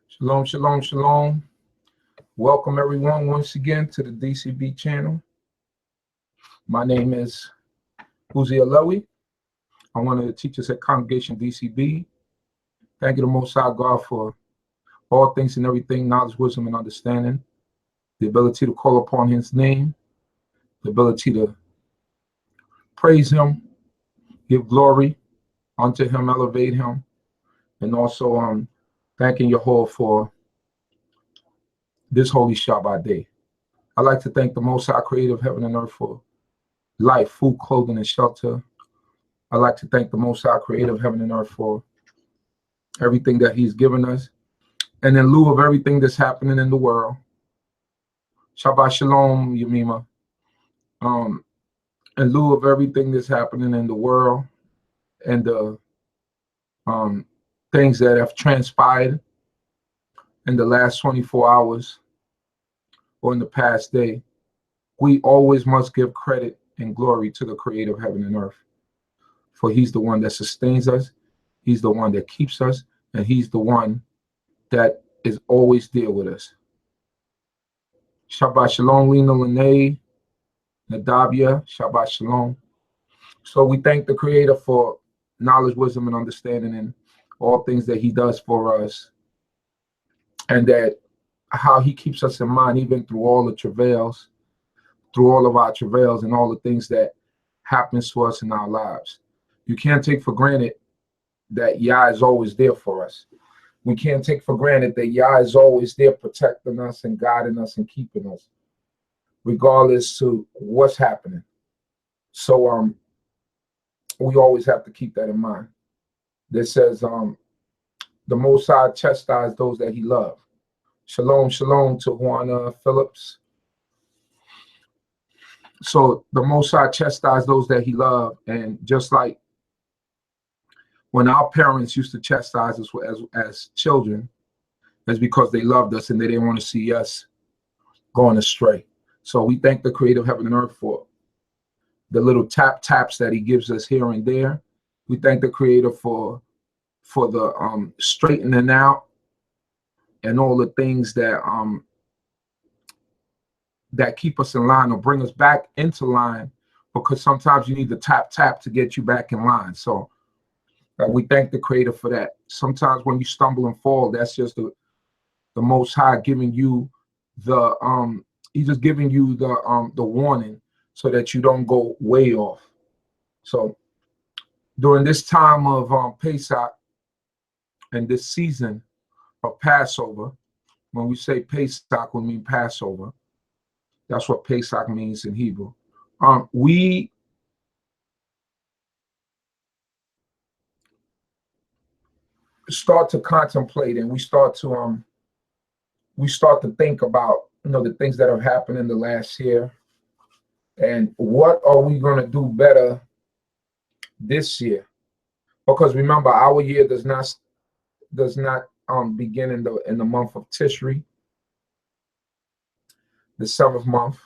Shalom, shalom, shalom. Welcome everyone once again to the D.C.B channel. My name is Uzi Alewi. I'm one of the teachers at Congregation D.C.B. Thank you to Most High God for all things and everything, knowledge, wisdom, and understanding. The ability to call upon His name, the ability to praise Him, give glory unto Him, elevate Him, and also thanking Yahuwah for this holy Shabbat day. I'd like to thank the Most High Creator of heaven and earth for life, food, clothing, and shelter. I'd like to thank the Most High Creator of heaven and earth for everything that He's given us. And in lieu of everything that's happening in the world, Shabbat Shalom, Yemima. In lieu of everything that's happening in the world and the things that have transpired in the last 24 hours or in the past day, we always must give credit and glory to the Creator of heaven and earth. For He's the one that sustains us, He's the one that keeps us, and He's the one that is always there with us. Shabbat Shalom, Lena Lene, Nadabia, Shabbat Shalom. So we thank the Creator for knowledge, wisdom, and understanding and all things that He does for us, and that how He keeps us in mind even through all the travails, through all of our travails and all the things that happens to us in our lives. You can't take for granted that Yah is always there for us. We can't take for granted that Yah is always there protecting us and guiding us and keeping us, regardless to what's happening. So we always have to keep that in mind. This says the Most High chastise those that He loves. Shalom, shalom to Juana Phillips. So the Most High chastise those that He loved, and just like when our parents used to chastise us as children, it's because they loved us and they didn't want to see us going astray. So we thank the Creator of heaven and earth for the little taps that He gives us here and there. We thank the Creator for the straightening out and all the things that that keep us in line or bring us back into line, because sometimes you need the tap to get you back in line. So we thank the Creator for that. Sometimes when you stumble and fall, that's just the Most High giving you the He's just giving you the warning so that you don't go way off. So during this time of Pesach and this season of Passover, when we say Pesach, we mean Passover. That's what Pesach means in Hebrew. We start to contemplate and we start to think about, the things that have happened in the last year, and what are we going to do better this year? Because remember, our year does not begin in the month of Tishri, the 7th month,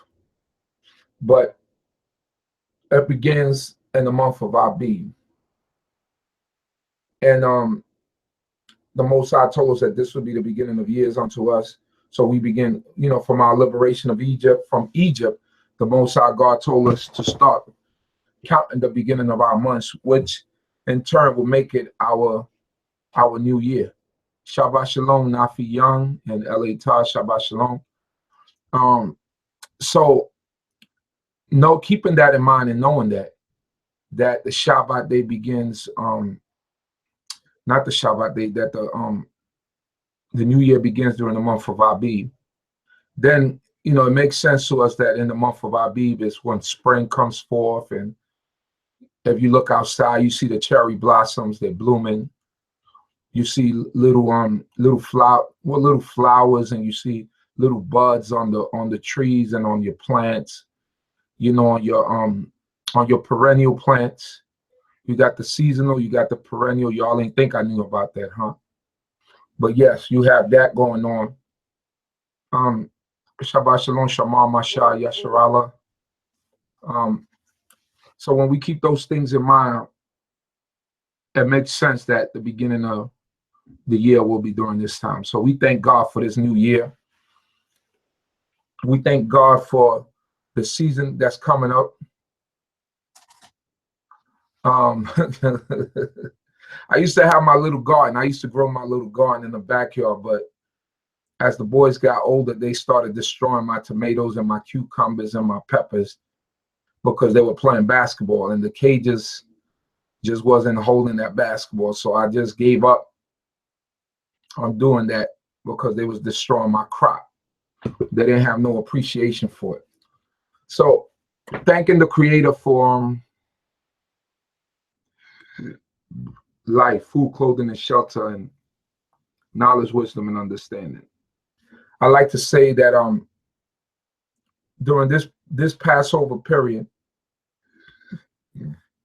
but it begins in the month of Abib. And the Most High told us that this would be the beginning of years unto us. So we begin, from our liberation of Egypt, the Most High God told us to start counting the beginning of our months, which in turn will make it our new year. Shabbat Shalom, Nafi Young and L.A. Taj, Shabbat Shalom. So keeping that in mind and knowing that the Shabbat day begins, not the Shabbat day, that the new year begins during the month of Abib, then, it makes sense to us that in the month of Abib is when spring comes forth. And if you look outside, you see the cherry blossoms, they're blooming. You see little flowers, and you see little buds on the trees and on your plants, on your perennial plants. You got the seasonal, you got the perennial. Y'all ain't think I knew about that, huh? But yes, you have that going on. Shabbat Shalom, Shema Masha, Yasharala. So when we keep those things in mind, it makes sense that the beginning of the year will be during this time. So we thank God for this new year. We thank God for the season that's coming up. I used to have my little garden. I used to grow my little garden in the backyard, but as the boys got older, they started destroying my tomatoes and my cucumbers and my peppers because they were playing basketball and the cages just wasn't holding that basketball. So I just gave up on doing that because they was destroying my crop. They didn't have no appreciation for it. So thanking the Creator for life, food, clothing, and shelter, and knowledge, wisdom, and understanding. I like to say that during this Passover period,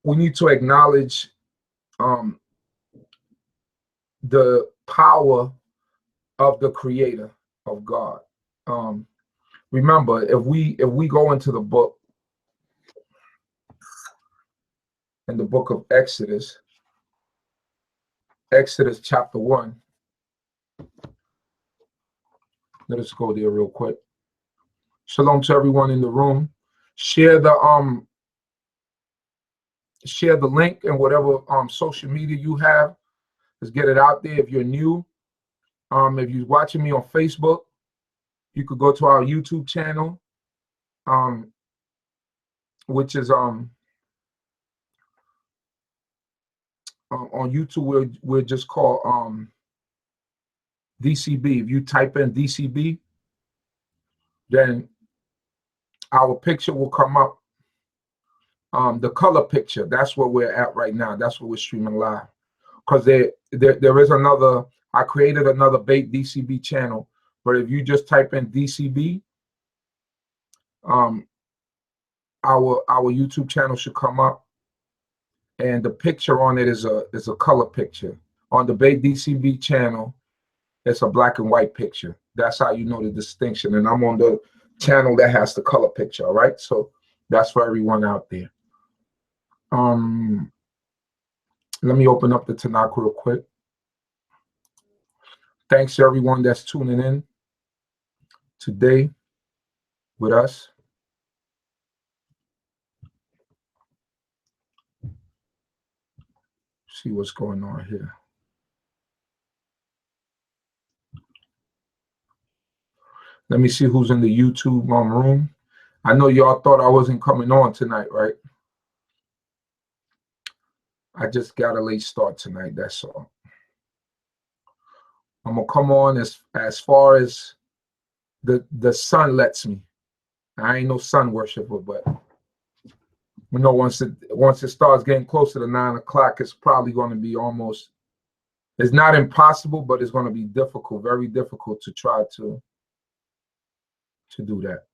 we need to acknowledge the power of the Creator, of God. Remember, if we go into the book, in the book of Exodus chapter 1. Let us go there real quick. Shalom to everyone in the room. Share the link and whatever social media you have. Let's get it out there. If you're new, if you're watching me on Facebook, you could go to our YouTube channel, which is on YouTube we're just called D.C.B. If you type in D.C.B, then our picture will come up. The color picture, that's where we're at right now. That's what we're streaming live. Because there is another, I created another bait D.C.B channel, but if you just type in D.C.B, our YouTube channel should come up, and the picture on it is a color picture. On the bait D.C.B channel, it's a black and white picture. That's how you know the distinction. And I'm on the channel that has the color picture. All right, so that's for everyone out there. Let me open up the Tanakh real quick. Thanks to everyone that's tuning in today with us. See what's going on here. Let me see who's in the YouTube room. I know y'all thought I wasn't coming on tonight, right? I just got a late start tonight, that's all. I'm gonna come on as far as the sun lets me. I ain't no sun worshiper, but you know, once it starts getting closer to 9 o'clock, it's probably going to be almost, it's not impossible, but it's going to be difficult, very difficult to try to do that.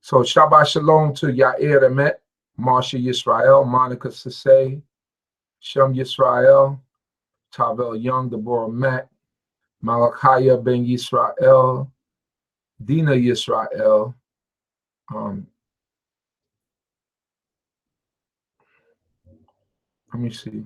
So Shabbat Shalom to Yair Emet, Marsha Yisrael, Monica Sasay, Shem Yisrael, Tavel Young, Deborah Matt, Malachiah Ben Yisrael, Dina Yisrael, let me see.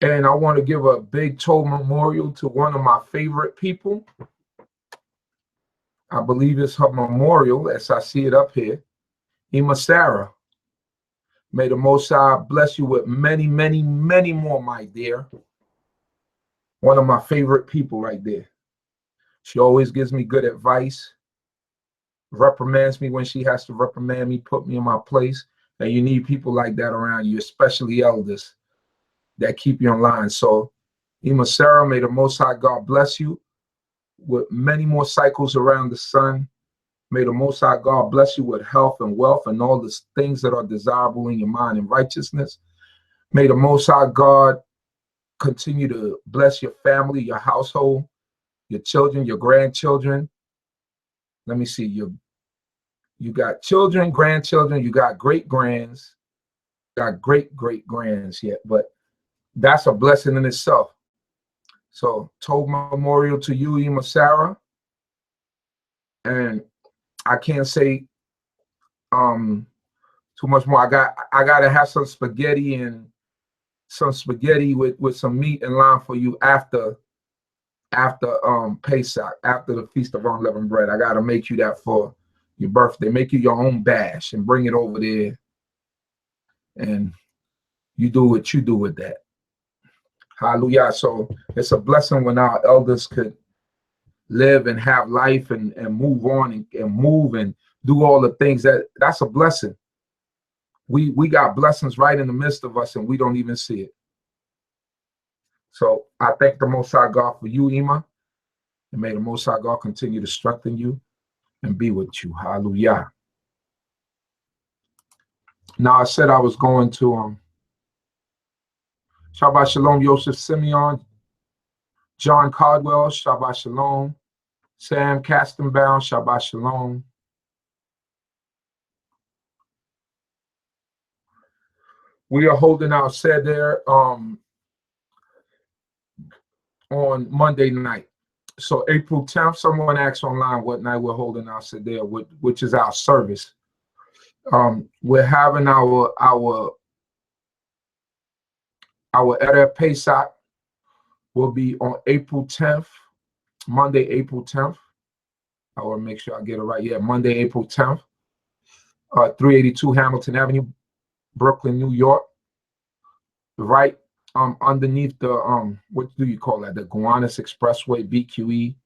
And I want to give a big toe memorial to one of my favorite people. I believe it's her memorial, as I see it up here. Ima Sarah. May the Most High bless you with many, many, many more, my dear. One of my favorite people right there. She always gives me good advice, reprimands me when she has to reprimand me, put me in my place. And you need people like that around you, especially elders that keep you in line. So, Ima Sarah, may the Most High God bless you with many more cycles around the sun. May the Most High God bless you with health and wealth and all the things that are desirable in your mind and righteousness. May the Most High God continue to bless your family, your household, your children, your grandchildren. Let me see, you got children, grandchildren, you got great-grands, got great-great-grands yet, but that's a blessing in itself. So, told memorial to you, Ima Sarah. And I can't say too much more. I gotta have some spaghetti with some meat and lime for you after Pesach, after the Feast of Unleavened Bread. I gotta make you that for your birthday. Make you your own bash and bring it over there, and you do what you do with that. Hallelujah. So it's a blessing when our elders could live and have life and move on and move and do all the things that's a blessing. We got blessings right in the midst of us and we don't even see it. So I thank the Most High God for you, Ima, and may the Most High God continue to strengthen you and be with you. Hallelujah. Now I said I was going to Shabbat Shalom, Yosef Simeon, John Caldwell, Shabbat Shalom, Sam Castenbaum, Shabbat Shalom. We are holding our seder on Monday night. So April 10th, someone asked online what night we're holding our seder, which is our service. We're having our Erev Pesach will be on April 10th, Monday, April 10th. I want to make sure I get it right. Yeah, Monday, April 10th, 382 Hamilton Avenue, Brooklyn, New York. Right underneath the what do you call that? The Gowanus Expressway, BQE.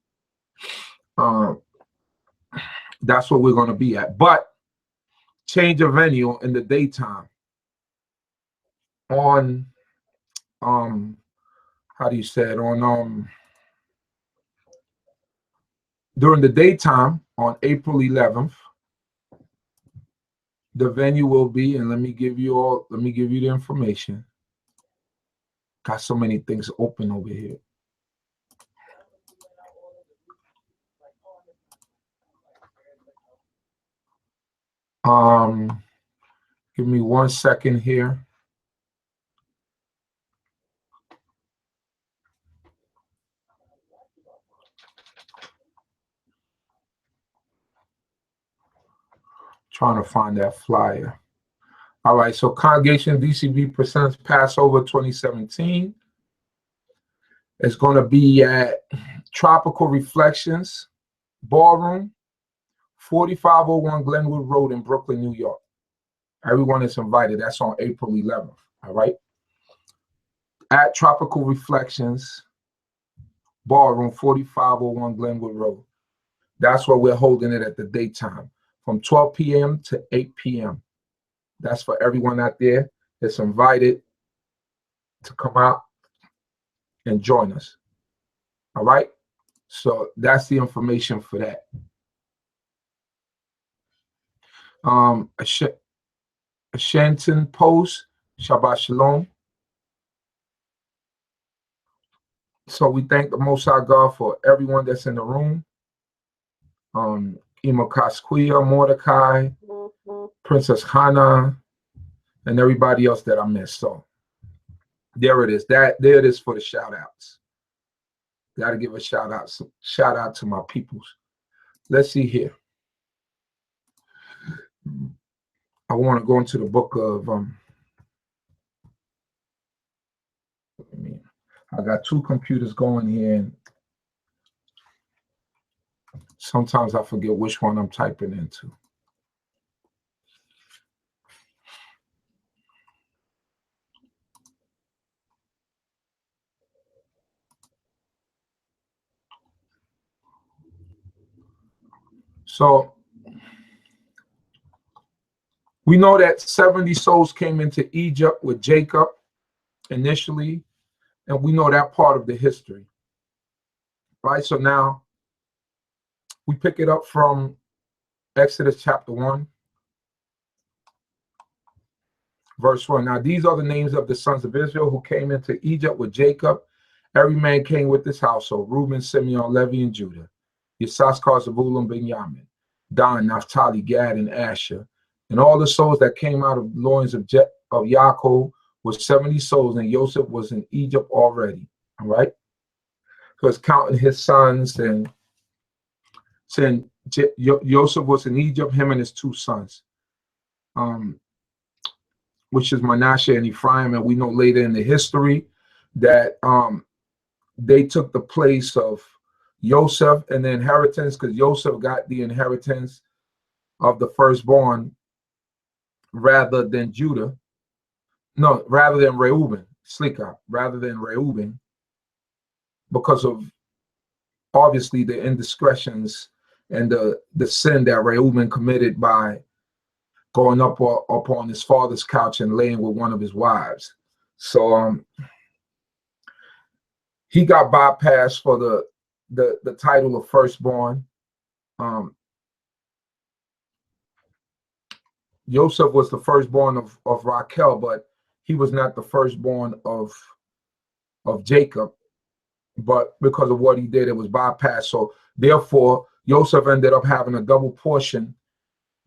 That's what we're going to be at. But change of venue in the daytime on how do you say it, on during the daytime on April 11th. The venue will be, and let me give you the information. Got so many things open over here. Give me 1 second here. Trying to find that flyer. All right, so Congregation D.C.B presents Passover 2017. It's going to be at Tropical Reflections Ballroom, 4501 Glenwood Road in Brooklyn, New York. Everyone is invited. That's on April 11th. All right. At Tropical Reflections Ballroom, 4501 Glenwood Road. That's where we're holding it at the daytime, from 12 p.m. to 8 p.m. That's for everyone out there that's invited to come out and join us. All right. So that's the information for that. Shenton Post, Shabbat Shalom. So we thank the Most High God for everyone that's in the room. Ima Kasquia, Mordecai, Princess Hannah, and everybody else that I missed. So there it is. There it is for the shout outs. Got to give a shout out to my peoples. Let's see here. I want to go into the book of I got two computers going here, and sometimes I forget which one I'm typing into. So we know that 70 souls came into Egypt with Jacob initially, and we know that part of the history, right? So now we pick it up from Exodus chapter 1, verse 1. Now these are the names of the sons of Israel who came into Egypt with Jacob. Every man came with his household: Reuben, Simeon, Levi, and Judah, Yissaschar, Zebulun, Benjamin, Dan, Naphtali, Gad, and Asher. And all the souls that came out of the loins of Yaakov was 70 souls, and Joseph was in Egypt already. All right. So it's counting his sons, and saying Joseph was in Egypt, him and his two sons. which is Manasseh and Ephraim. And we know later in the history that they took the place of Joseph in the inheritance, because Joseph got the inheritance of the firstborn rather than Judah. No, rather than Reuben, rather than Reuben, because of obviously the indiscretions and the sin that Reuben committed by going up on his father's couch and laying with one of his wives. So he got bypassed for the title of firstborn. Joseph was the firstborn of Raquel, but he was not the firstborn of Jacob. But because of what he did, it was bypassed. So therefore, Joseph ended up having a double portion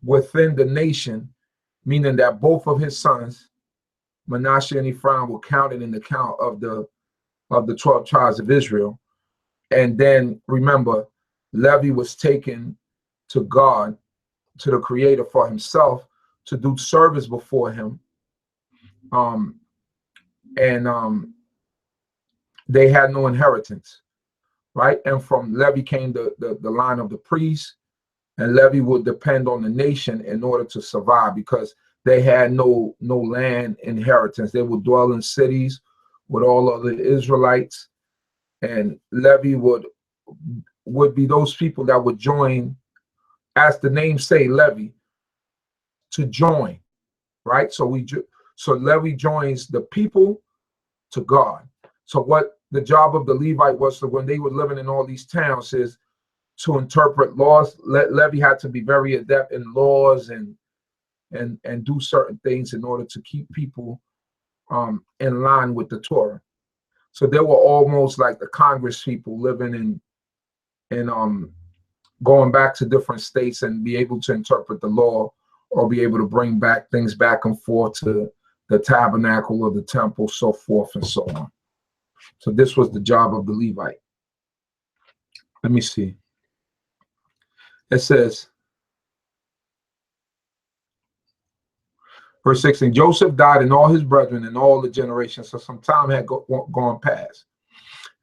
within the nation, meaning that both of his sons, Manasseh and Ephraim, were counted in the count of the 12 tribes of Israel. And then remember, Levi was taken to God, to the Creator, for himself to do service before him. They had no inheritance, right? And from Levi came the line of the priests, and Levi would depend on the nation in order to survive, because they had no land inheritance. They would dwell in cities with all other Israelites, and Levi would be those people that would join, as the name say, Levi, to join, right? So Levi joins the people to God. So what the job of the Levite was, so when they were living in all these towns, is to interpret laws. Levi had to be very adept in laws and do certain things in order to keep people in line with the Torah. So they were almost like the Congress people living in going back to different states and be able to interpret the law, or be able to bring back things back and forth to the tabernacle or the temple, so forth and so on. So this was the job of the Levite. Let me see. It says, verse 16, Joseph died and all his brethren and all the generations. So some time had gone past.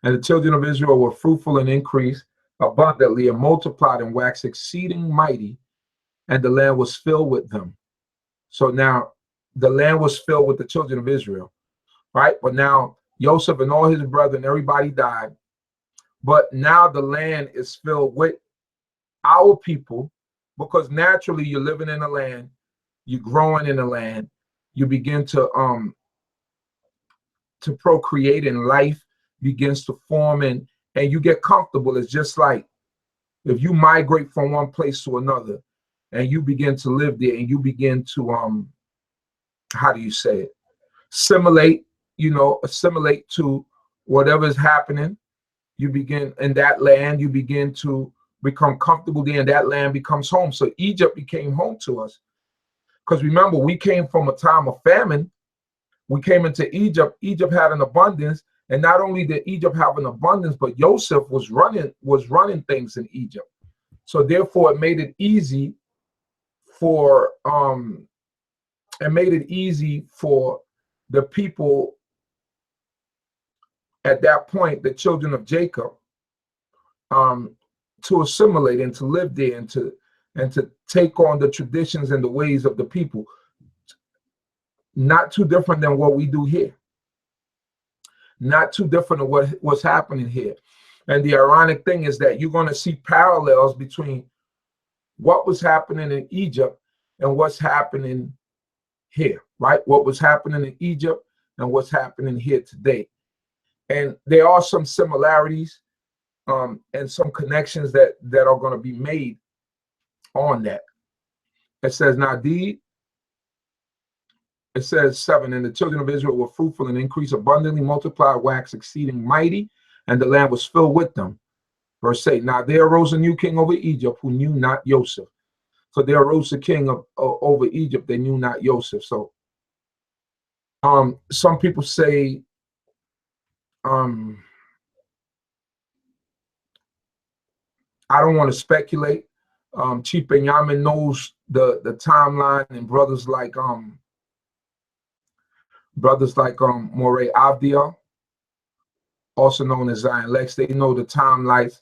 And the children of Israel were fruitful and increased abundantly and multiplied and waxed exceeding mighty, and the land was filled with them. So now the land was filled with the children of Israel, right? But now Joseph and all his brethren, everybody died. But now the land is filled with our people, because naturally you're living in the land, you're growing in the land, you begin to procreate, and life begins to form, and you get comfortable. It's just like if you migrate from one place to another and you begin to live there, and you begin to how do you say it, assimilate to whatever is happening. You begin in that land, you begin to become comfortable there, and that land becomes home. So Egypt became home to us, because remember, we came from a time of famine. We came into Egypt. Egypt had an abundance, and not only did Egypt have an abundance, but Joseph was running things in Egypt. So therefore, it made it easy for the people at that point, the children of Jacob, to assimilate and to live there, and to take on the traditions and the ways of the people. Not too different than what we do here. Not too different than what's happening here. And the ironic thing is that you're going to see parallels between what was happening in Egypt and what's happening here, right? What was happening in Egypt and what's happening here today. And there are some similarities and some connections that are going to be made on that. It says, now it says 7, and the children of Israel were fruitful and increased abundantly, multiplied, waxed exceeding mighty, and the land was filled with them. Verse 8, now there arose a new king over Egypt who knew not Joseph. So there arose a king over Egypt, they knew not Joseph. So some people say I don't want to speculate. Chief Benjamin knows the timeline, and brothers like Morey Avdia, also known as Zion Lex, they know the timelines,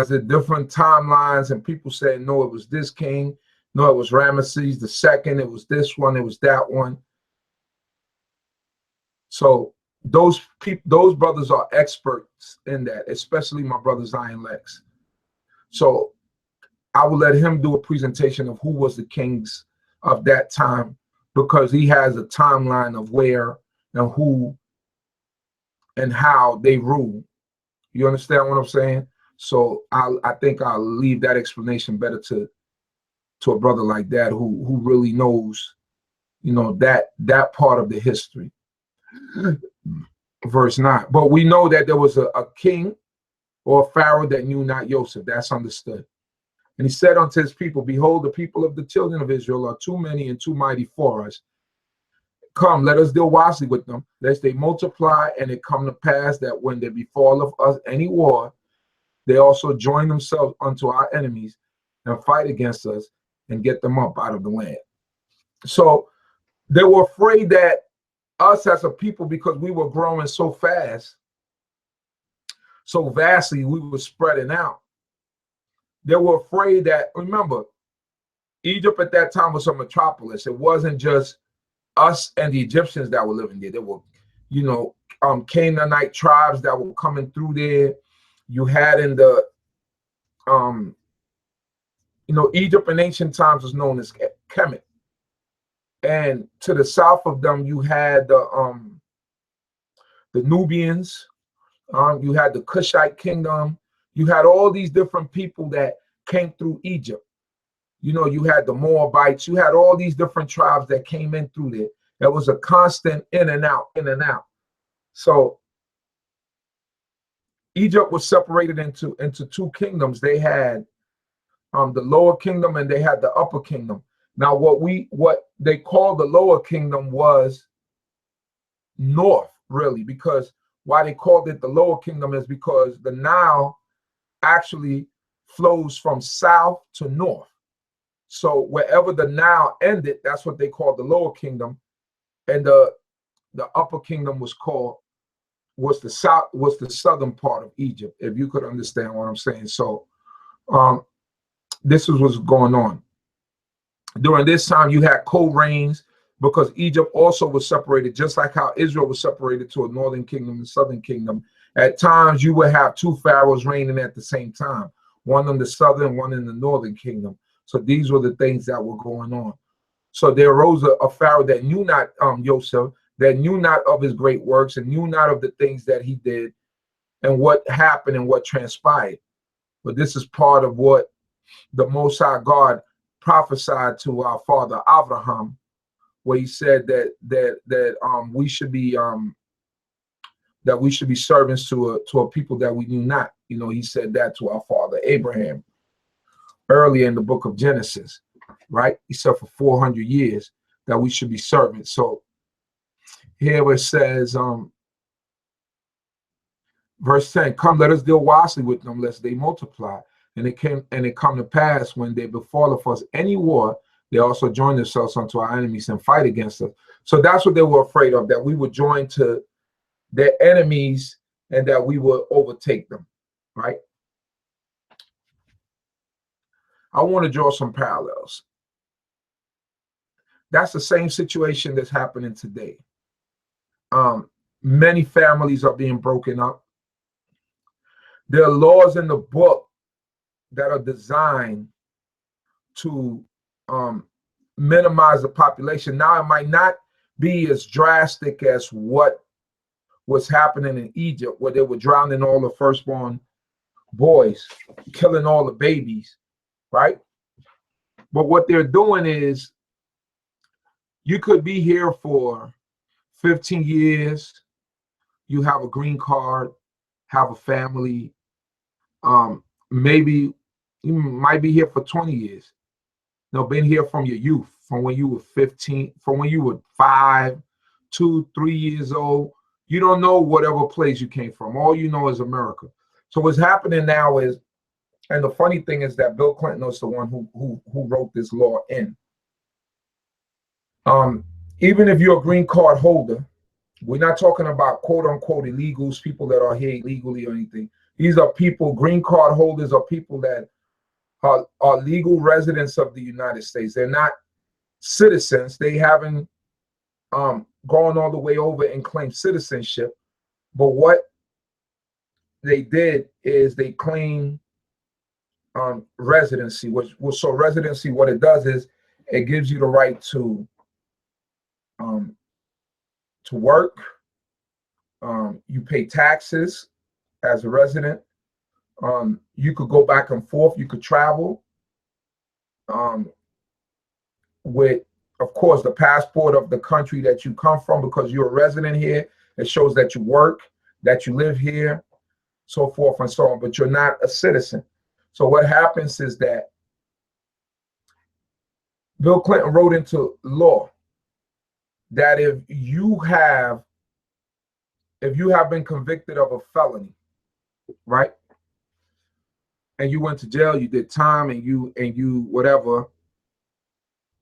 the different timelines, and people say, no, it was this king, no, it was Ramesses II, it was this one, it was that one. So those brothers are experts in that, especially my brother Zion Lex. So I will let him do a presentation of who was the kings of that time, because he has a timeline of where and who and how they rule. You understand what I'm saying? So I think I'll leave that explanation better to a brother like that who really knows, you know, that part of the history. Verse 9. But we know that there was a king or a pharaoh that knew not Joseph. That's understood. And he said unto his people, behold, the people of the children of Israel are too many and too mighty for us. Come, let us deal wisely with them, lest they multiply, and it come to pass that when there befall of us any war, they also join themselves unto our enemies and fight against us and get them up out of the land. So they were afraid that us as a people, because we were growing so fast, so vastly, we were spreading out. They were afraid that, remember, Egypt at that time was a metropolis. It wasn't just us and the Egyptians that were living there. There were, you know, Canaanite tribes that were coming through there. You had in the, you know, Egypt in ancient times was known as Kemet. And to the south of them, you had the Nubians, you had the Cushite kingdom, you had all these different people that came through Egypt. You know, you had the Moabites, you had all these different tribes that came in through there. There was a constant in and out, in and out. So Egypt was separated into two kingdoms. They had the lower kingdom and they had the upper kingdom. Now, what they called the lower kingdom was north, really, because why they called it the lower kingdom is because the Nile actually flows from south to north. So wherever the Nile ended, that's what they called the lower kingdom, and the upper kingdom was the southern part of Egypt, if you could understand what I'm saying. So this is what's going on. During this time, you had co-reigns, because Egypt also was separated, just like how Israel was separated to a northern kingdom and southern kingdom. At times, you would have two pharaohs reigning at the same time, one in the southern, one in the northern kingdom. So these were the things that were going on. So there arose a pharaoh that knew not Joseph, that knew not of his great works, and knew not of the things that he did, and what happened and what transpired. But this is part of what the Most High God prophesied to our father Abraham, where he said that we should be servants to a people that we knew not. You know, he said that to our father Abraham earlier in the book of Genesis, right? He said for 400 years that we should be servants. So here it says, verse 10, come, let us deal wisely with them, lest they multiply. And it come to pass, when they befall of us any war, they also join themselves unto our enemies and fight against us. So that's what they were afraid of, that we would join to their enemies and that we would overtake them, right? I want to draw some parallels. That's the same situation that's happening today. Many families are being broken up. There are laws in the book that are designed to minimize the population. Now, it might not be as drastic as what was happening in Egypt, where they were drowning all the firstborn boys, killing all the babies, right? But what they're doing is, you could be here for 15 years, you have a green card, have a family, maybe you might be here for 20 years. You know, been here from your youth, from when you were 15, from when you were 5, 2, 3 years old. You don't know whatever place you came from. All you know is America. So what's happening now is And the funny thing is that Bill Clinton was the one who wrote this law in. Even if you're a green card holder, we're not talking about quote unquote illegals, people that are here illegally or anything. These are people, green card holders are people that are legal residents of the United States. They're not citizens. They haven't gone all the way over and claimed citizenship. But what they did is they claim residency, so residency, what it does is it gives you the right to work. You pay taxes as a resident. You could go back and forth. You could travel with, of course, the passport of the country that you come from, because you're a resident here. It shows that you work, that you live here, so forth and so on, but you're not a citizen. So what happens is that Bill Clinton wrote into law that if you have been convicted of a felony, right, and you went to jail, you did time, and you whatever,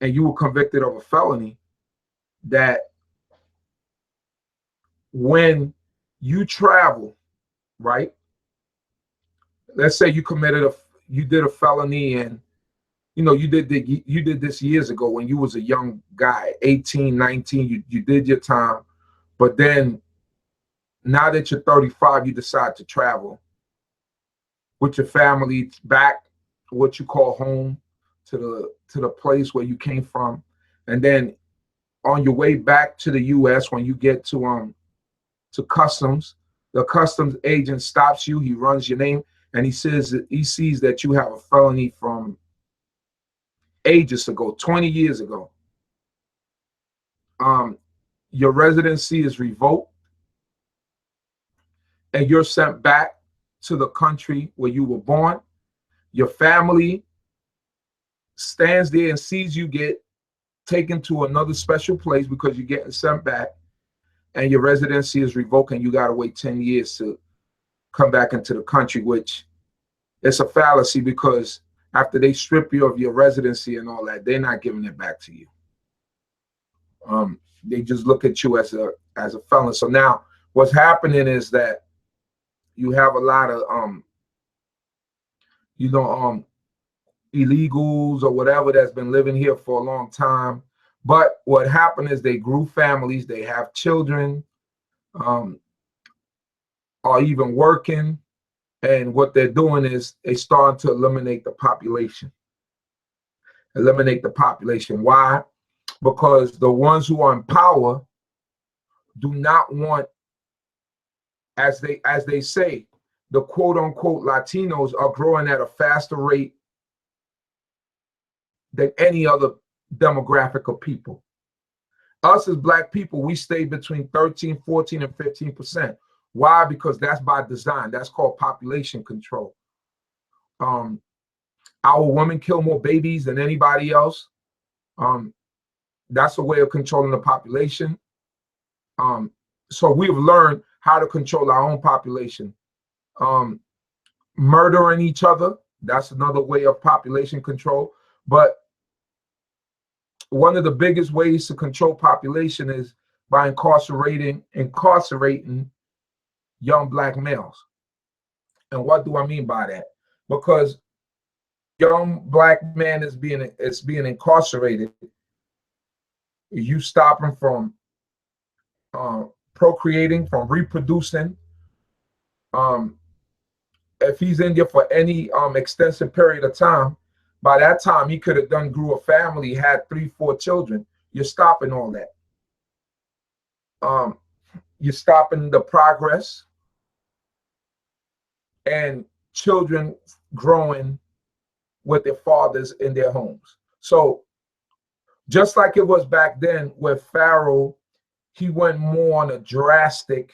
and you were convicted of a felony, that when you travel, right, let's say you did a felony, and you did this years ago when you was a young guy, 18, 19, you did your time, but then now that you're 35, you decide to travel with your family back, what you call home, to the place where you came from, and then on your way back to the U.S., when you get to customs, the customs agent stops you. He runs your name, and he says that he sees that you have a felony from ages ago, 20 years ago. Your residency is revoked, and you're sent back to the country where you were born. Your family stands there and sees you get taken to another special place because you're getting sent back, and your residency is revoked, and you got to wait 10 years to come back into the country, which it's a fallacy, because after they strip you of your residency and all that, they're not giving it back to you. They just look at you as a felon. So now what's happening is that you have a lot of illegals or whatever that's been living here for a long time. But what happened is they grew families, they have children, are even working, and what they're doing is they start to eliminate the population. Why? Because the ones who are in power do not want, as they say, the quote unquote Latinos are growing at a faster rate than any other demographic of people. Us as Black people, we stay between 13, 14, and 15%. Why? Because that's by design. That's called population control. Our women kill more babies than anybody else. That's a way of controlling the population. So we've learned how to control our own population. Murdering each other, that's another way of population control. But one of the biggest ways to control population is by incarcerating young Black males. And what do I mean by that? Because young Black man is being incarcerated, you stop him from procreating, from reproducing. If he's in there for any extensive period of time, by that time he could have grew a family, had 3, 4 children. You're stopping all that. You're stopping the progress and children growing with their fathers in their homes. So just like it was back then with Pharaoh, he went more on a drastic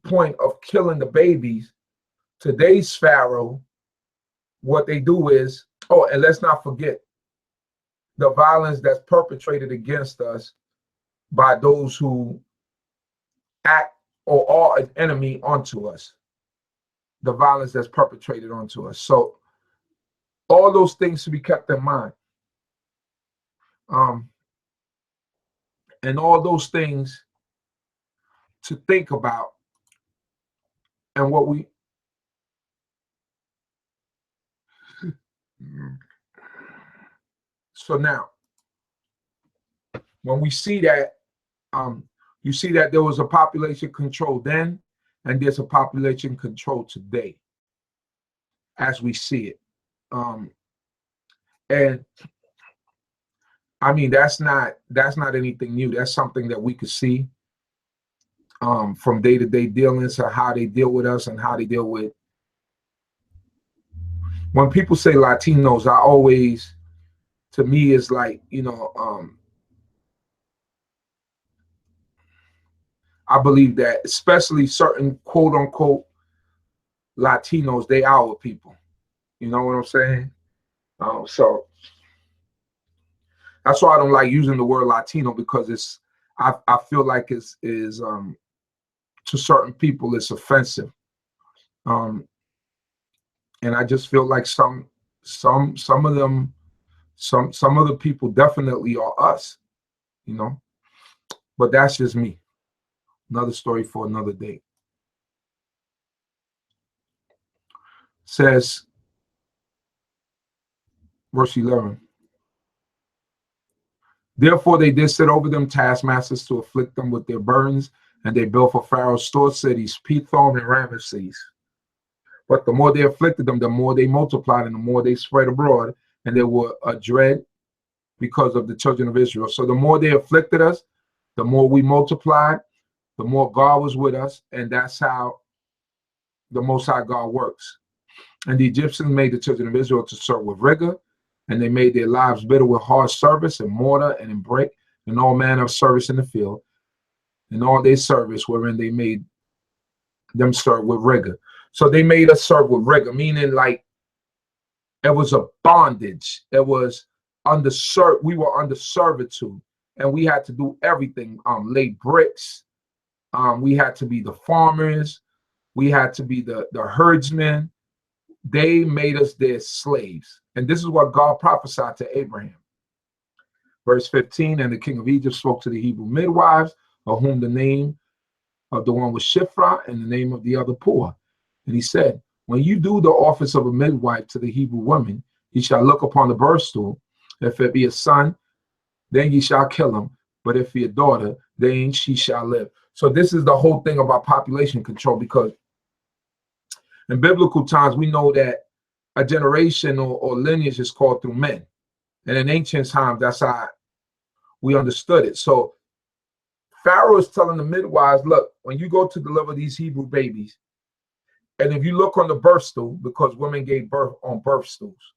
point of killing the babies. Today's Pharaoh, what they do is, and let's not forget the violence that's perpetrated against us by those who act or are an enemy unto us. the violence that's perpetrated onto us. So all those things should be kept in mind. And all those things to think about, and what we so now when we see that, you see that there was a population control then, and there's a population control today as we see it. And I mean, that's not anything new. That's something that we could see from day-to-day dealings, or how they deal with us and how they deal with. When people say Latinos, I always, to me, it's like, you know, I believe that especially certain quote unquote Latinos, they our people. You know what I'm saying? So that's why I don't like using the word Latino, because it's, I feel like is to certain people it's offensive. And I just feel like some of them, some of the people definitely are us, you know. But that's just me. Another story for another day. Says, verse 11. Therefore they did set over them taskmasters to afflict them with their burdens, and they built for Pharaoh store cities, Pithom and Ramesses. But the more they afflicted them, the more they multiplied, and the more they spread abroad, and they were a dread because of the children of Israel. So the more they afflicted us, the more we multiplied, the more God was with us, and that's how the Most High God works. And the Egyptians made the children of Israel to serve with rigor, and they made their lives bitter with hard service and mortar and in brick and all manner of service in the field, and all their service wherein they made them serve with rigor. So they made us serve with rigor, meaning like it was a bondage. It was we were under servitude, and we had to do everything. Lay bricks. We had to be the farmers. We had to be the herdsmen. They made us their slaves. And this is what God prophesied to Abraham. Verse 15, and the king of Egypt spoke to the Hebrew midwives, of whom the name of the one was Shiphrah and the name of the other Puah. And he said, when you do the office of a midwife to the Hebrew woman, ye shall look upon the birth stool. If it be a son, then ye shall kill him. But if be a daughter, then she shall live. So this is the whole thing about population control, because in biblical times, we know that a generation or lineage is called through men. And in ancient times, that's how we understood it. So Pharaoh is telling the midwives, look, when you go to deliver these Hebrew babies, and if you look on the birth stool, because women gave birth on birth stools,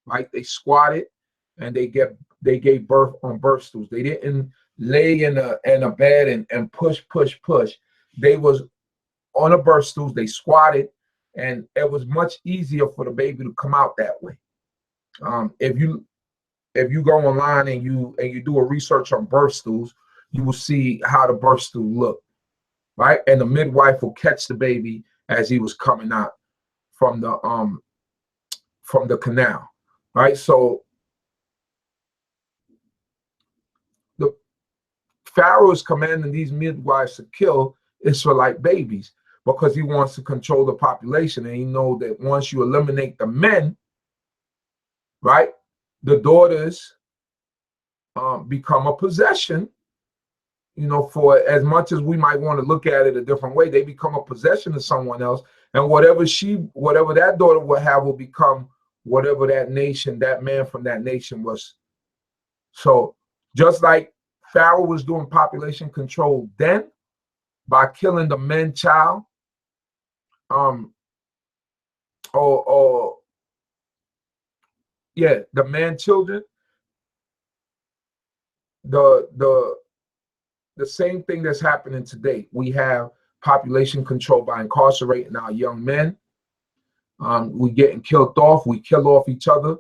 right? They squatted and they gave birth on birth stools. They didn't lay in a bed and push. They was on a birth stools, they squatted, and it was much easier for the baby to come out that way. If you go online and you do a research on birth stools, you will see how the birth stool looked, right? And the midwife will catch the baby as he was coming out from the canal, right? So the Pharaoh is commanding these midwives to kill Israelite babies because he wants to control the population, and he knows that once you eliminate the men, right, the daughters become a possession. You know, for as much as we might want to look at it a different way, they become a possession of someone else, and whatever that daughter will have will become whatever that man from that nation was. So just like Pharaoh was doing population control then by killing the man child, the man children, the same thing that's happening today. We have population control by incarcerating our young men. We getting killed off. We kill off each other.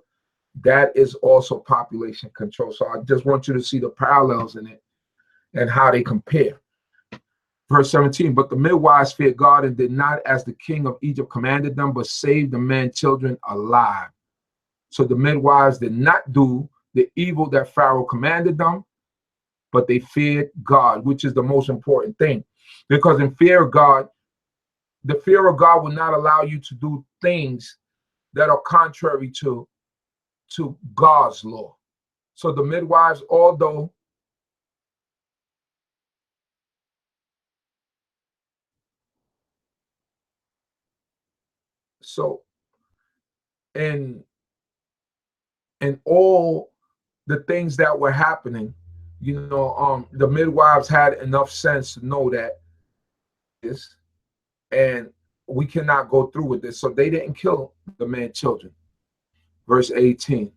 That is also population control. So I just want you to see the parallels in it and how they compare. Verse 17, but the midwives feared God and did not as the king of Egypt commanded them, but saved the men children alive. So the midwives did not do the evil that Pharaoh commanded them, but they feared God, which is the most important thing. Because in fear of God, the fear of God will not allow you to do things that are contrary to God's law. So the midwives, although so in all the things that were happening, the midwives had enough sense to know that this, and we cannot go through with this. So they didn't kill the man children. Verse 18.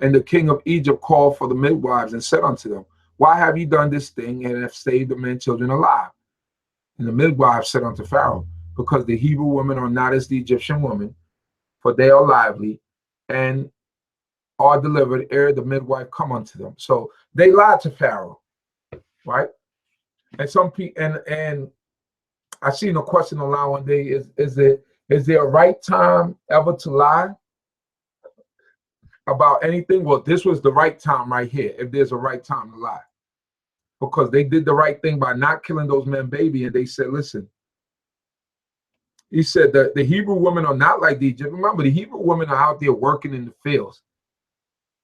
And the king of Egypt called for the midwives and said unto them, why have you done this thing and have saved the men children alive? And the midwives said unto Pharaoh, because the Hebrew women are not as the Egyptian women, for they are lively and are delivered ere the midwife come unto them. So they lied to Pharaoh, right? And some people, and I seen a question online one day: is there a right time ever to lie about anything? Well, this was the right time right here. If there's a right time to lie, because they did the right thing by not killing those men, baby, and they said, listen. He said that the Hebrew women are not like the Egyptian. Remember, the Hebrew women are out there working in the fields,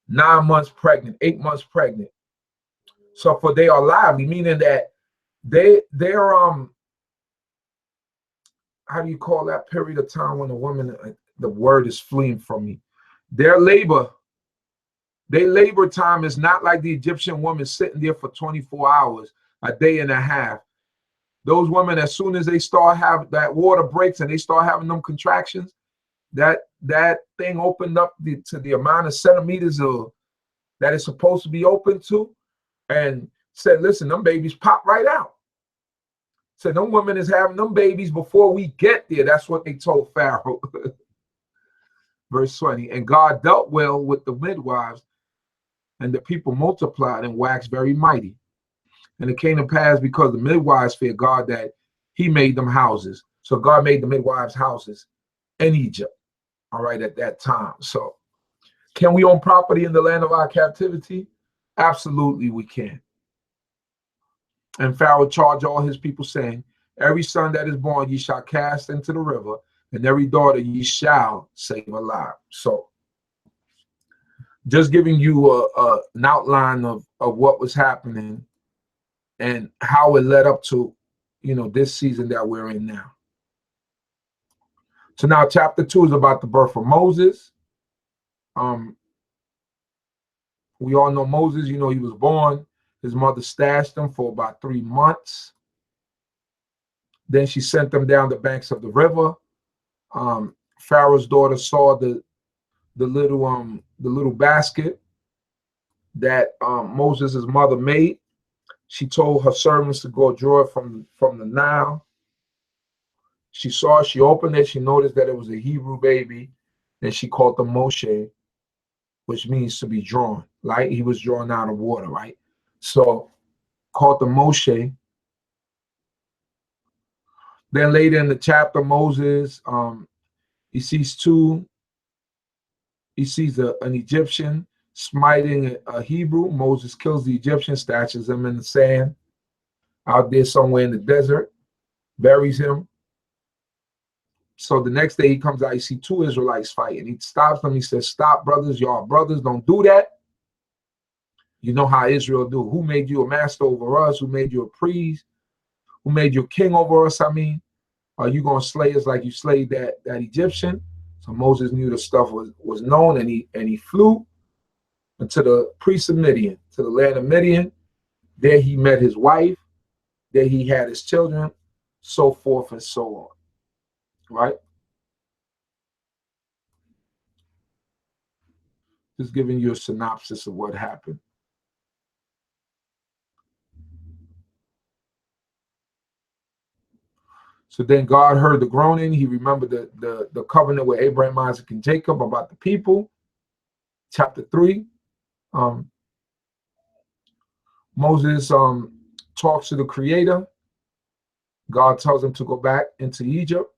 9 months pregnant, 8 months pregnant. So for they are lively, meaning that they're how do you call that period of time when a woman, the word is fleeing from me. Their labor time is not like the Egyptian woman sitting there for 24 hours, a day and a half. Those women, as soon as they start having that water breaks and they start having them contractions, that thing opened up to the amount of centimeters that it's supposed to be open to, and said, listen, them babies pop right out. So them women is having them babies before we get there. That's what they told Pharaoh. Verse 20, and God dealt well with the midwives, and the people multiplied and waxed very mighty. And it came to pass, because the midwives feared God, that he made them houses. So God made the midwives houses in Egypt, all right, at that time. So can we own property in the land of our captivity? Absolutely we can. And Pharaoh charged all his people, saying, every son that is born ye shall cast into the river, and every daughter ye shall save alive. So just giving you an outline of what was happening and how it led up to, this season that we're in now. So now chapter 2 is about the birth of Moses. We all know Moses, he was born. His mother stashed him for about 3 months. Then she sent him down the banks of the river. Pharaoh's daughter saw the little basket that Moses' mother made. She told her servants to go draw it from the Nile. She saw it, she opened it, she noticed that it was a Hebrew baby, and she called him Moshe, which means to be drawn, right? He was drawn out of water, right? So called him Moshe. Then later in the chapter, Moses, he sees an Egyptian smiting a Hebrew. Moses kills the Egyptian, stashes him in the sand out there somewhere in the desert, buries him. So the next day he comes out, you see 2 Israelites fighting. He stops them, he says, stop, brothers, y'all brothers, don't do that. You know how Israel do. Who made you a master over us? Who made you a priest? Who made you a king over us? I mean, are you going to slay us like you slayed that Egyptian? So Moses knew the stuff was known, and he flew to the priest of Midian, to the land of Midian. There he met his wife. There he had his children, so forth and so on. Right? Just giving you a synopsis of what happened. So then God heard the groaning. He remembered the covenant with Abraham, Isaac, and Jacob about the people. Chapter 3. Moses talks to the Creator. God tells him to go back into Egypt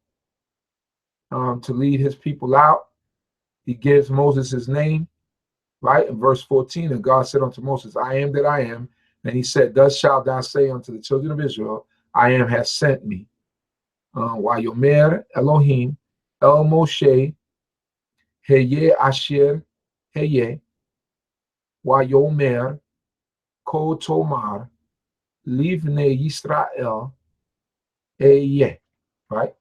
to lead his people out. He gives Moses his name, right? In verse 14, and God said unto Moses, I am that I am. And he said, thus shalt thou say unto the children of Israel, I am has sent me. Wayomer Elohim El Moshe Heye Asher Heye Wayomer Ko Tomar Livne Yisrael Eye. Right?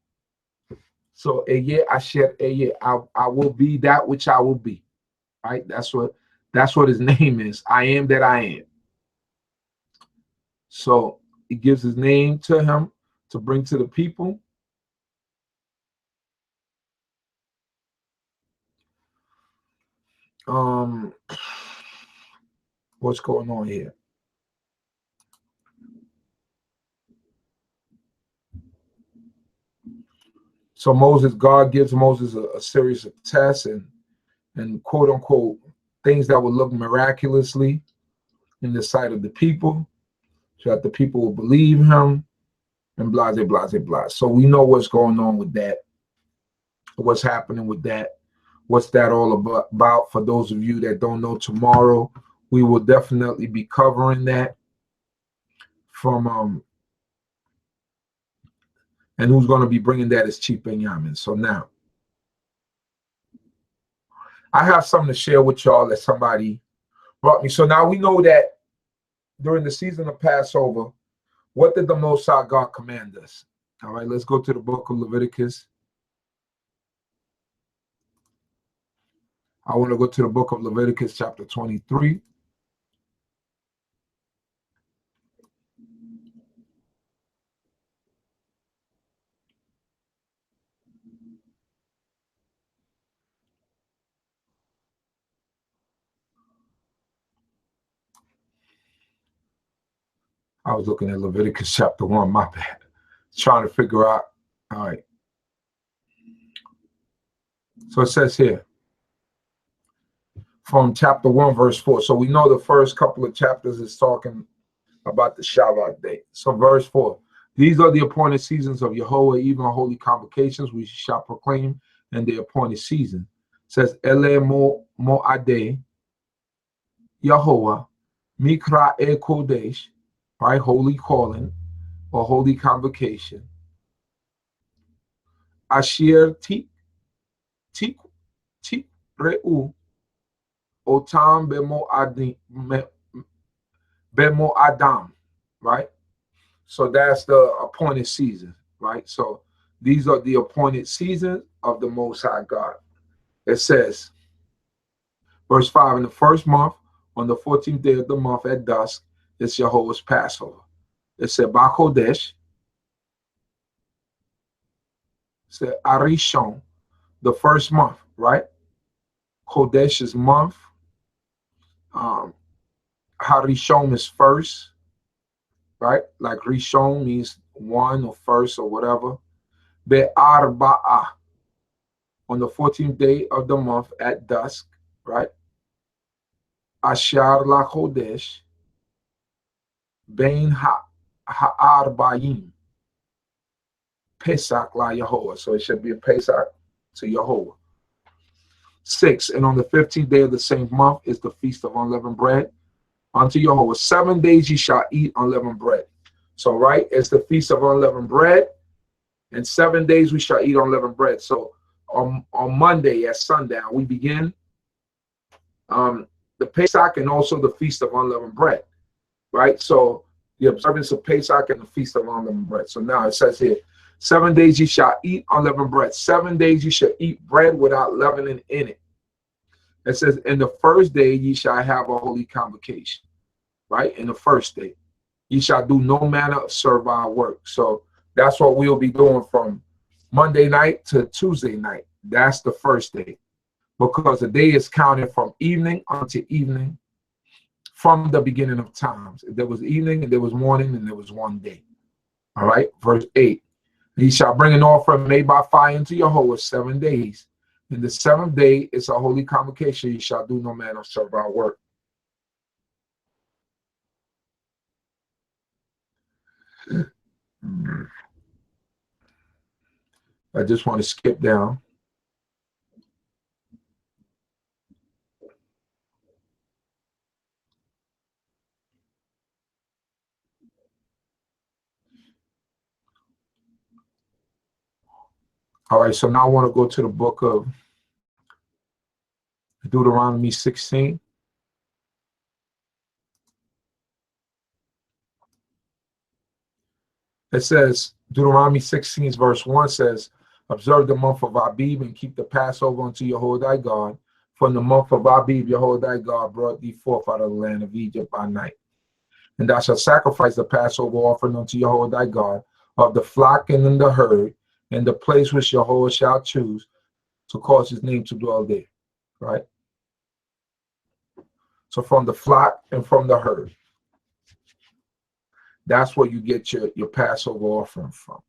So Eye Asher Eye, I will be that which I will be. Right? That's what his name is. I am that I am. So he gives his name to him to bring to the people. What's going on here? So God gives Moses a series of tests and quote unquote things that would look miraculously in the sight of the people, so that the people will believe him, and blah, blah, blah, blah. So we know what's going on with that, what's happening with that, what's that all about. For those of you that don't know, tomorrow we will definitely be covering that from and who's going to be bringing that is Chief Benjamin. So now I have something to share with y'all that somebody brought me. So now we know that during the season of Passover, what did the Most High God command us? All right, let's go to the book of Leviticus. I want to go to the book of Leviticus chapter 23. I was looking at Leviticus chapter 1, my bad. Trying to figure out. All right. So it says here, from chapter 1, verse 4. So we know the first couple of chapters is talking about the Shabbat day. So verse 4. These are the appointed seasons of Yahweh, even holy convocations, we shall proclaim in the appointed season. It says, Ele Mo'adeh Yahweh, Mikra E Kodesh, right? Holy calling or holy convocation. Asher Tik Reu Otam Bemo Adam, right? So that's the appointed season, right? So these are the appointed seasons of the Most High God. It says, verse 5, in the first month, on the 14th day of the month at dusk, it's Jehovah's Passover. It said, Bakodesh, it said, Arishon, the first month, right? Kodesh is month. Harishon is first, right? Like Rishon means one or first or whatever. Be'arba'ah, on the 14th day of the month at dusk, right? Ashar la Chodesh, Bein ha'arba'im, Pesach la Yehovah. So it should be a Pesach to Yehovah. 6, and on the 15th day of the same month is the feast of unleavened bread unto Yehovah. 7 days ye shall eat unleavened bread. So, right, it's the feast of unleavened bread, and 7 days we shall eat unleavened bread. So on Monday at sundown, we begin the Pesach and also the feast of unleavened bread, right? So the observance of Pesach and the feast of unleavened bread. So now it says here, 7 days ye shall eat unleavened bread. 7 days ye shall eat bread without leavening in it. It says, in the first day ye shall have a holy convocation, right? In the first day, ye shall do no manner of servile work. So that's what we'll be doing from Monday night to Tuesday night. That's the first day, because the day is counted from evening unto evening, from the beginning of times. There was evening, and there was morning, and there was one day. All right, verse 8. Ye shall bring an offering made by fire into Jehovah 7 days. In the 7th day is a holy convocation. Ye shall do no manner of servile work. I just want to skip down. All right, so now I want to go to the book of Deuteronomy 16. It says, Deuteronomy 16 verse 1 says, observe the month of Abib and keep the Passover unto Yehovah thy God. For in the month of Abib, Yehovah thy God brought thee forth out of the land of Egypt by night. And thou shalt sacrifice the Passover offering unto Yehovah thy God of the flock and in the herd, in the place which Yehovah shall choose to cause his name to dwell there. Right? So from the flock and from the herd. That's where you get your Passover offering from.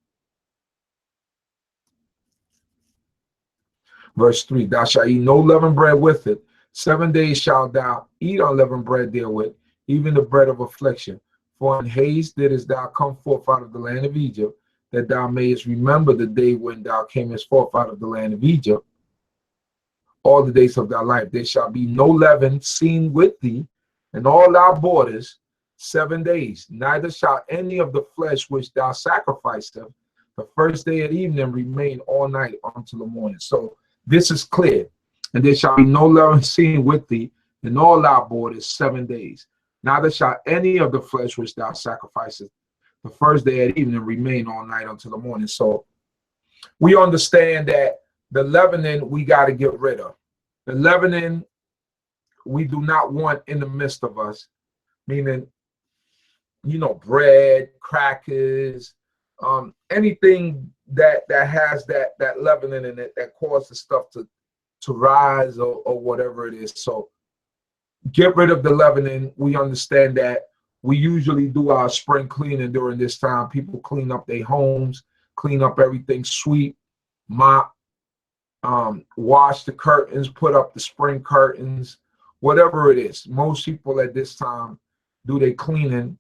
Verse 3, thou shalt eat no leavened bread with it. 7 days shalt thou eat unleavened bread therewith, even the bread of affliction. For in haste didst thou come forth out of the land of Egypt, that thou mayest remember the day when thou camest forth out of the land of Egypt. All the days of thy life there shall be no leaven seen with thee in all thy borders 7 days. Neither shall any of the flesh which thou sacrificest the first day at evening remain all night until the morning. So this is clear. And there shall be no leaven seen with thee in all thy borders 7 days. Neither shall any of the flesh which thou sacrificest the first day at evening remain all night until the morning. So we understand that the leavening we got to get rid of. The leavening we do not want in the midst of us, meaning, you know, bread, crackers, anything that has that leavening in it that causes stuff to rise or whatever it is. So get rid of the leavening. We understand that we usually do our spring cleaning during this time. People clean up their homes, clean up everything, sweep, mop, wash the curtains, put up the spring curtains, whatever it is. Most people at this time do their cleaning.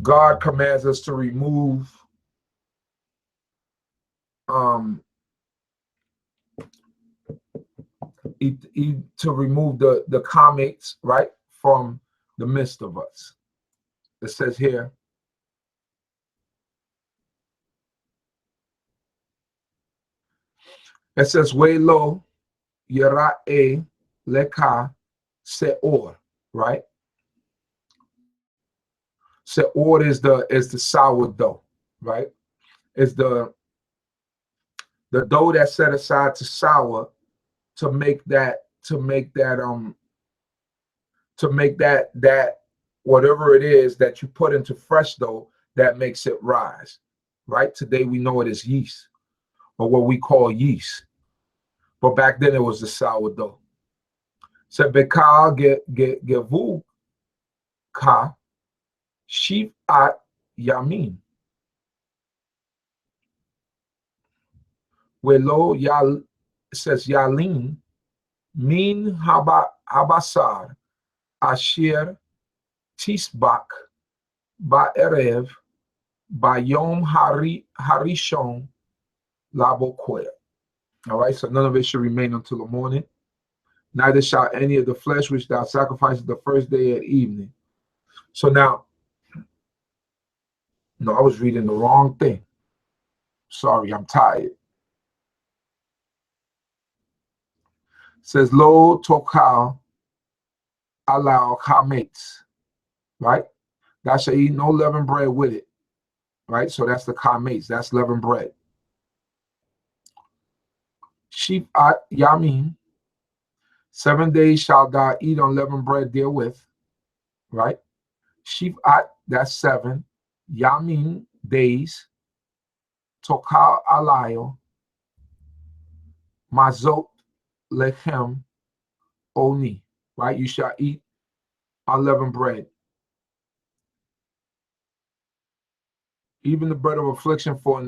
God commands us to remove the comets, right, from the midst of us. It says here, it says, Welo Yera'e Leka Seor, right? Seor is the sourdough, right? It's the dough that's set aside to sour to make that whatever it is that you put into fresh dough that makes it rise, right? Today we know it as yeast, or what we call yeast, but back then it was the sourdough. So bekal gevu ka shivat yamin welo yal, says yalin min habasar asher tisbak ba'erev bayom harishon laboquer. All right, so none of it should remain until the morning. Neither shall any of the flesh which thou sacrificest the first day at evening. So now, no, I was reading the wrong thing. Sorry, I'm tired. It says, Lo tokal allow chametz, right? Thou shalt eat no leavened bread with it, right? So that's the chametz, that's leavened bread. Shivat yamin, 7 days shalt thou eat unleavened bread therewith, right? Shivat, that's 7. Yamin, days. Tokal alayo, mazot lechem oni, right? You shall eat unleavened bread. Even the bread of affliction, for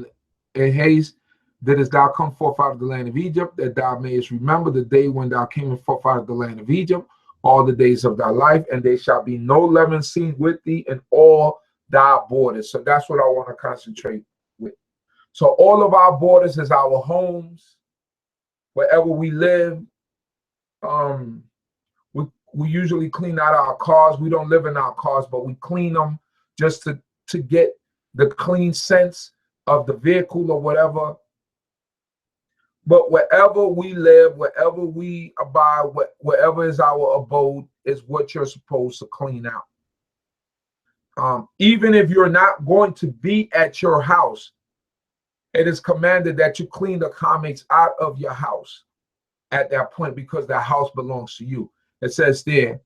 in haste didst thou come forth out of the land of Egypt, that thou mayest remember the day when thou camest forth out of the land of Egypt, all the days of thy life, and there shall be no leaven seen with thee in all thy borders. So that's what I want to concentrate with. So all of our borders is our homes, wherever we live. We usually clean out our cars. We don't live in our cars, but we clean them just to get the clean sense of the vehicle or whatever. But wherever we live, wherever we abide, wherever is our abode, is what you're supposed to clean out. Even if you're not going to be at your house, it is commanded that you clean the commons out of your house at that point, because the house belongs to you. It says there,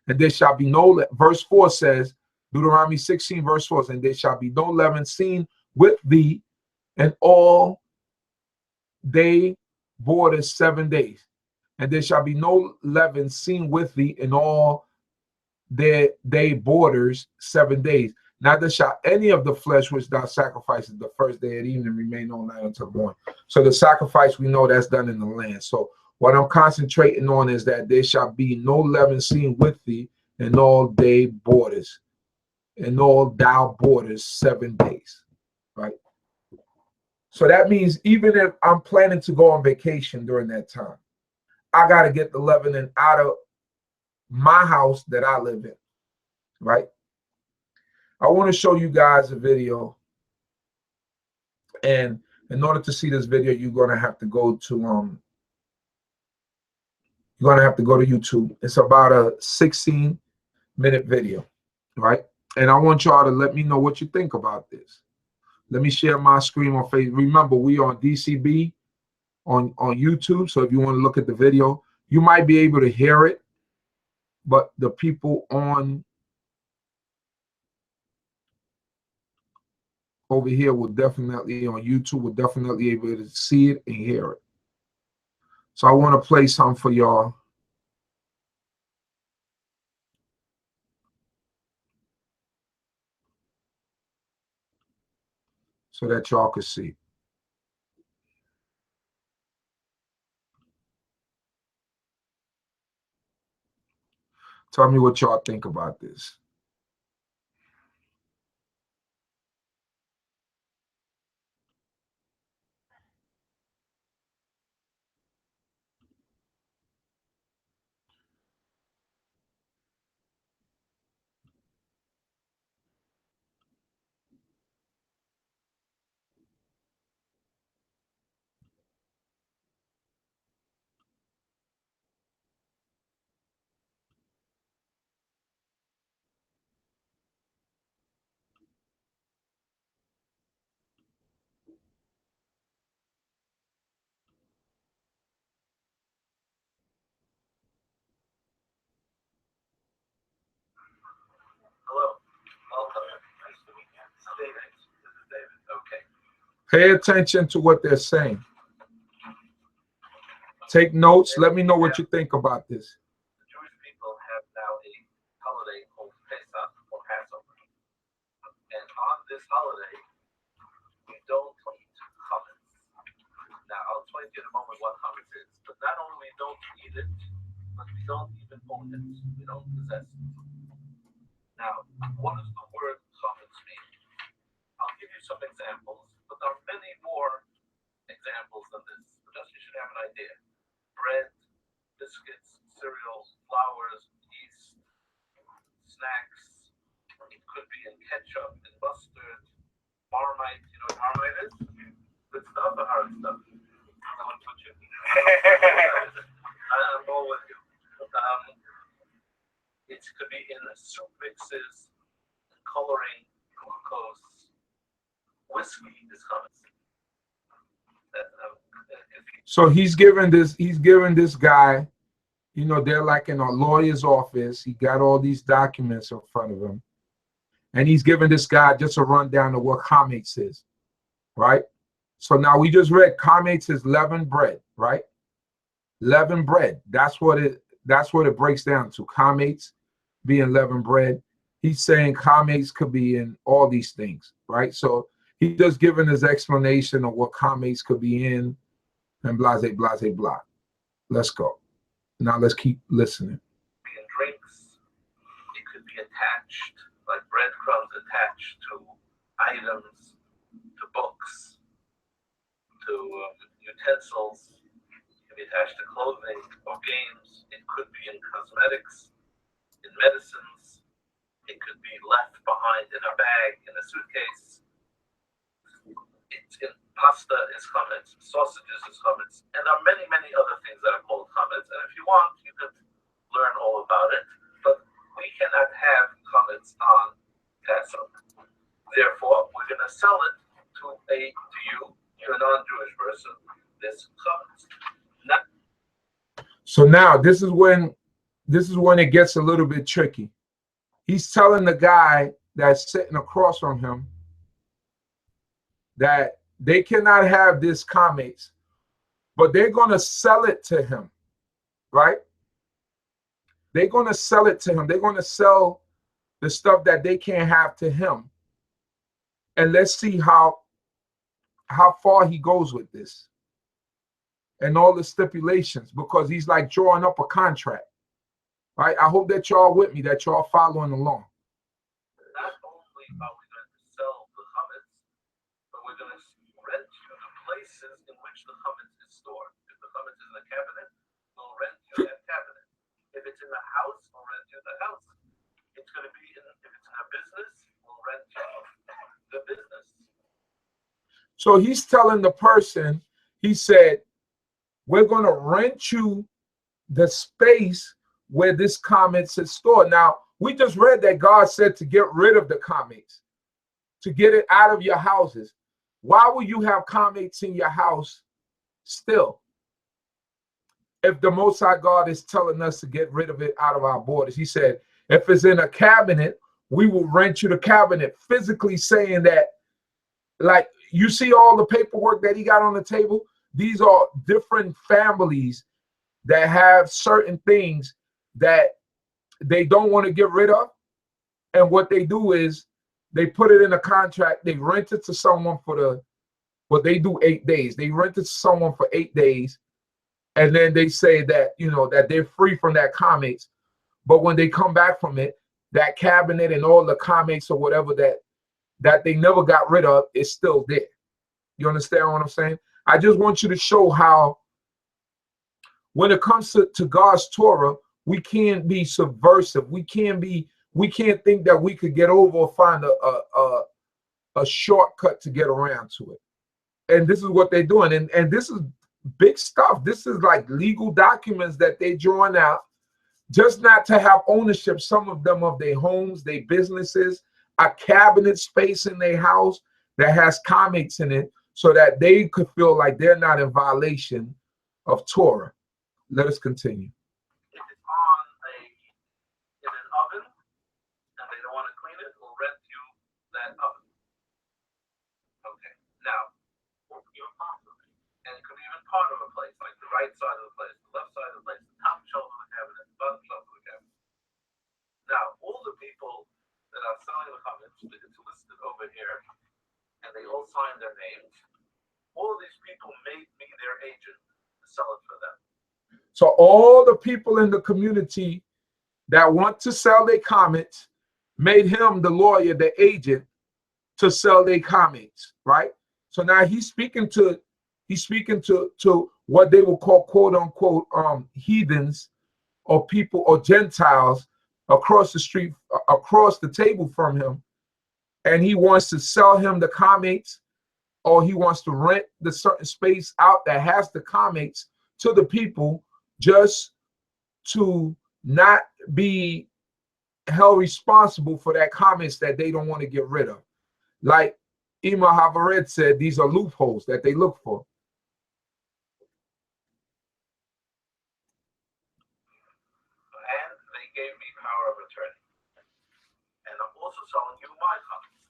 and there shall be no, verse 4 says, Deuteronomy 16, verse 4 says, and there shall be no leaven seen with thee in all day borders 7 days. And there shall be no leaven seen with thee in all their day borders 7 days. Neither shall any of the flesh which thou sacrifices the first day at evening remain all night until morning. So the sacrifice, we know that's done in the land. So what I'm concentrating on is that there shall be no leaven seen with thee in all day borders, in all thou borders 7 days, right? So that means even if I'm planning to go on vacation during that time, I got to get the leavening out of my house that I live in, right? I want to show you guys a video, and in order to see this video, you're going to have to go to YouTube. It's about a 16-minute video, right? And I want y'all to let me know what you think about this. Let me share my screen on Facebook. Remember, we are on D.C.B on YouTube, so if you want to look at the video, you might be able to hear it, but the people on over here will definitely, on YouTube, will definitely able to see it and hear it. So I want to play some for y'all. So that y'all can see. Tell me what y'all think about this. Hello, welcome. Nice to meet you. David. This is David. Okay. Pay attention to what they're saying. Take notes. Let me know what you think about this. The Jewish people have now a holiday called Pesach or Passover. And on this holiday, we don't eat chametz. Now, I'll explain to you in a moment what chametz is. But not only we don't eat it, but we don't even own it. We don't possess it. Now, what does the word chametz mean? I'll give you some examples, but there are many more examples than this. But just you should have an idea. Bread, biscuits, cereals, flours, yeast, snacks. It could be in ketchup, in mustard, Marmite. You know what Marmite is? Good stuff or hard stuff? I want to put you. I'm all with you. It could be in soup mixes, coloring, glucose. Whiskey is chametz. So he's giving this guy, you know, they're like in a lawyer's office. He got all these documents in front of him, and he's giving this guy just a rundown of what chametz is, right? So now we just read chametz is leavened bread, right? Leavened bread. That's what it breaks down to. Chametz being leavened bread. He's saying chametz could be in all these things, right? So he's just giving his explanation of what chametz could be in, and blah, blah, blah, blah. Let's go. Now let's keep listening. In drinks, it could be attached, like breadcrumbs attached to items, to books. to utensils, it can be attached to clothing or games. It could be in cosmetics, in medicines. It could be left behind in a bag, in a suitcase. It's in pasta is chametz, sausages is chametz, and there are many, many other things that are called chametz. And if you want, you could learn all about it. But we cannot have chametz on Passover. Therefore, we're going to sell it to you, a non-Jewish person, this chametz. So now this is when it gets a little bit tricky. He's telling the guy that's sitting across from him that they cannot have this chametz, but they're going to sell it to him, right? They're going to sell it to him. They're going to sell the stuff that they can't have to him. And let's see how far he goes with this and all the stipulations, because he's like drawing up a contract, right? I hope that y'all with me, that y'all following along. Not only are we going to sell the chametz, but we're going to rent you the places in which the chametz is stored. If the chametz is in a cabinet, we'll rent you that cabinet. If it's in the house, we'll rent you the house. It's going to be if it's in a business, we'll rent you the business. So he's telling the person, he said, we're going to rent you the space where this chametz is stored. Now, we just read that God said to get rid of the chametz, to get it out of your houses. Why will you have chametz in your house still? If the Most High God is telling us to get rid of it out of our borders. He said, if it's in a cabinet, we will rent you the cabinet, physically saying that, like, you see all the paperwork that he got on the table? These are different families that have certain things that they don't want to get rid of. And what they do is they put it in a contract. They rent it to someone they do 8 days. They rent it to someone for 8 days. And then they say that, that they're free from that chametz. But when they come back from it, that cabinet and all the chametz or whatever that they never got rid of is still there. You understand what I'm saying? I just want you to show how when it comes to God's Torah, we can't be subversive. We can't think that we could get over or find a shortcut to get around to it. And this is what they're doing. And this is big stuff. This is like legal documents that they drawing out, just not to have ownership, some of them, of their homes, their businesses, a cabinet space in their house that has chametz in it, so that they could feel like they're not in violation of Torah. Let us continue. If it's in an oven and they don't want to clean it, we'll rent you that oven. Okay. Now, and it could be even part of a place, like the right side of the place, the left side of the place, the top shelf of the cabinet, the bottom shelf of the cabinet. Now, all the people that are selling the chametz, it's listed over here, and they all sign their names. All of these people made me their agent to sell it for them. So all the people in the community that want to sell their chametz made him the lawyer, the agent, to sell their chametz, right? So now he's speaking to what they will call, quote unquote, heathens or people or Gentiles across the street, across the table from him. And he wants to sell him the chametz, or he wants to rent the certain space out that has the chametz to the people, just to not be held responsible for that chametz that they don't want to get rid of. Like Ima Havared said, these are loopholes that they look for. And they gave me power of attorney. And I'm also selling you my chametz.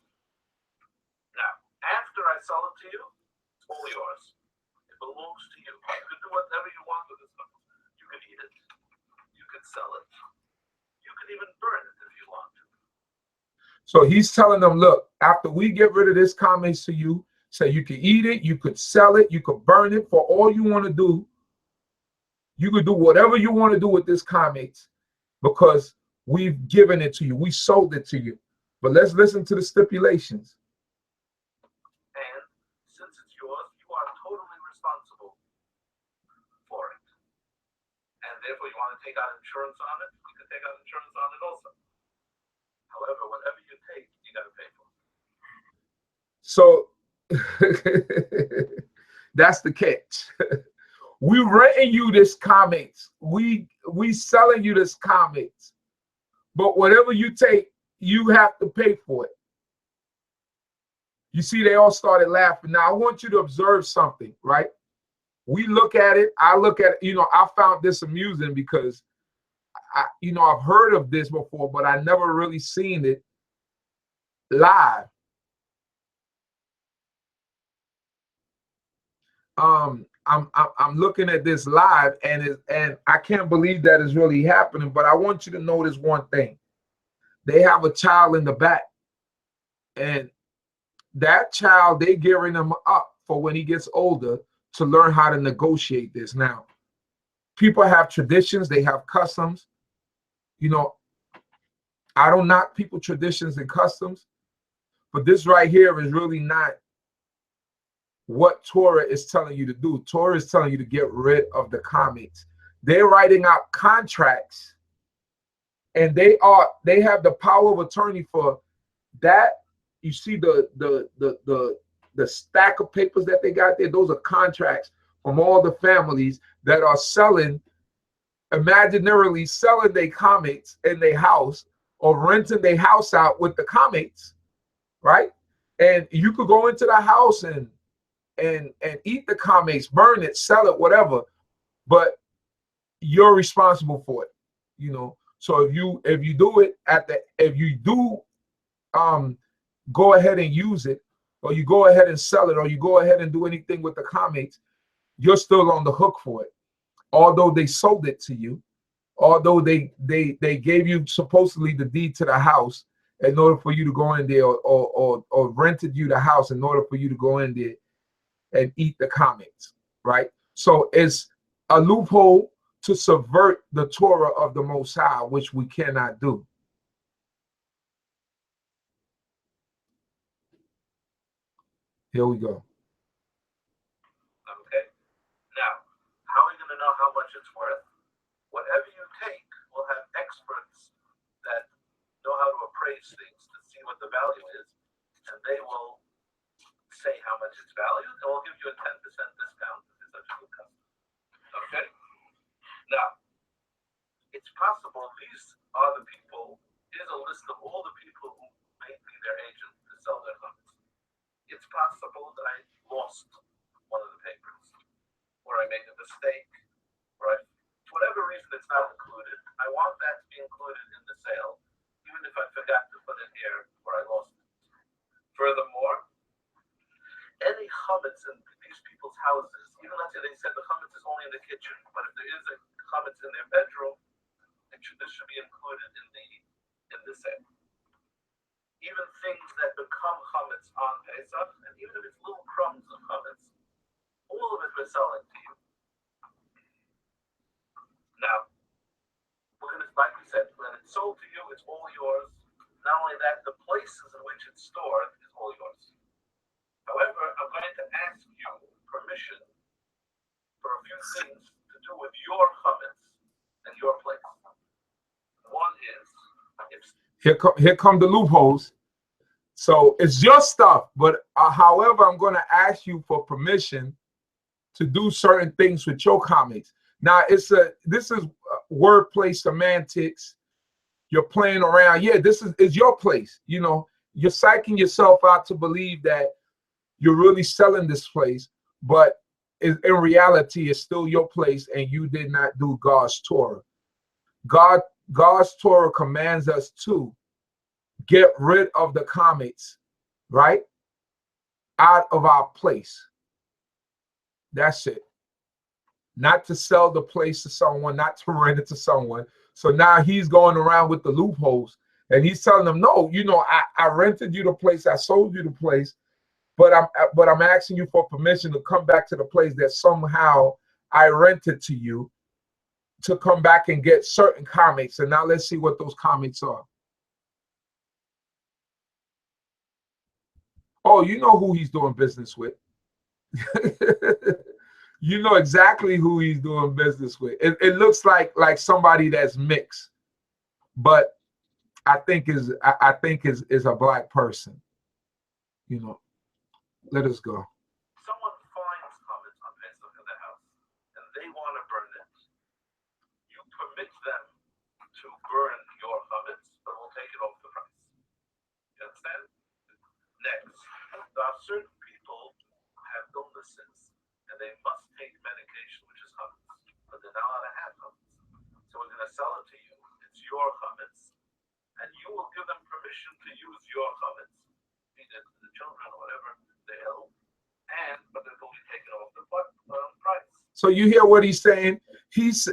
Now, after I sell it to you, it's all yours. It belongs to you. You can do whatever you want with this chametz. You can eat it. You can sell it. You can even burn it if you want to. So he's telling them, look, after we get rid of this chametz to you, say you can eat it, you could sell it, you could burn it, for all you want to do. You could do whatever you want to do with this chametz, because we've given it to you. We sold it to you. But let's listen to the stipulations. And since it's yours, you are totally take out insurance on it, you can take out insurance on it also. However, whatever you take, you got to pay for it. So that's the catch. We renting you this comics. We selling you this comics. But whatever you take, you have to pay for it. You see, they all started laughing. Now I want you to observe something, right? We look at it. I look at it. I found this amusing because I've heard of this before, but I never really seen it live. I'm looking at this live, and I can't believe that is really happening. But I want you to notice one thing: they have a child in the back, and that child, they gearing him up for when he gets older to learn how to negotiate this. Now, people have traditions, they have customs. I don't knock people traditions and customs, but this right here is really not what Torah is telling you to do. Torah is telling you to get rid of the comments. They're writing out contracts, and they have the power of attorney for that. You see the stack of papers that they got there. Those are contracts from all the families that are selling, imaginarily selling their comics in their house or renting their house out with the comics, right? And you could go into the house and eat the comics, burn it, sell it, whatever, but you're responsible for it. So if you do it if you do go ahead and use it, or you go ahead and sell it, or you go ahead and do anything with the comics, you're still on the hook for it. Although they sold it to you, although they gave you supposedly the deed to the house in order for you to go in there, or rented you the house in order for you to go in there and eat the comics, right? So it's a loophole to subvert the Torah of the Most High, which we cannot do. Here we go. Okay. Now, how are we going to know how much it's worth? Whatever you take will have experts that know how to appraise things to see what the value is, and they will say how much it's valued, and we'll give you a 10% discount if it's such a good customer. Okay? Now, it's possible these are the people, here's a list of all the people who may be their agent to sell their homes. It's possible that I lost one of the papers, or I made a mistake, right? For whatever reason it's not included, I want that to be included in the sale, even if I forgot to put it here or I lost it. Furthermore, any chametz in these people's houses, even let's say they said the chametz is only in the kitchen, but if there is a chametz in their bedroom, this should be included in the sale. Even things that become chametz on Pesach, and even if it's little crumbs of chametz, all of it we're selling to you. Now, like we said, when it's sold to you, it's all yours. Not only that, the places in which it's stored is all yours. However, I'm going to ask you permission for a few things to do with your chametz and your place. One is, here come the loopholes. So it's your stuff, but however, I'm going to ask you for permission to do certain things with your comics. Now, this is wordplay semantics. You're playing around. Yeah, this is your place. You're psyching yourself out to believe that you're really selling this place, but in reality, it's still your place, and you did not do God's Torah. God's Torah commands us to get rid of the comics, right, out of our place. That's it. Not to sell the place to someone, not to rent it to someone. So now he's going around with the loopholes, and he's telling them, no, I rented you the place, I sold you the place, but I'm asking you for permission to come back to the place that somehow I rented to you, to come back and get certain comics. And now let's see what those comics are. Oh, you know who he's doing business with. You know exactly who he's doing business with. It looks like somebody that's mixed, but I think is a black person. You know, let us go. Someone finds chametz on Pesach in their house, and they want to burn it. You permit them to burn your chametz, but we'll take it off the price. You understand? Next, there are certain people who have illnesses, and they must take medication, which is chametz, but they're not allowed to have chametz. So we're going to sell it to you. It's your chametz, and you will give them permission to use your chametz, feed it to the children or whatever they're ill, but it will be taken off the price. So you hear what he's saying? He's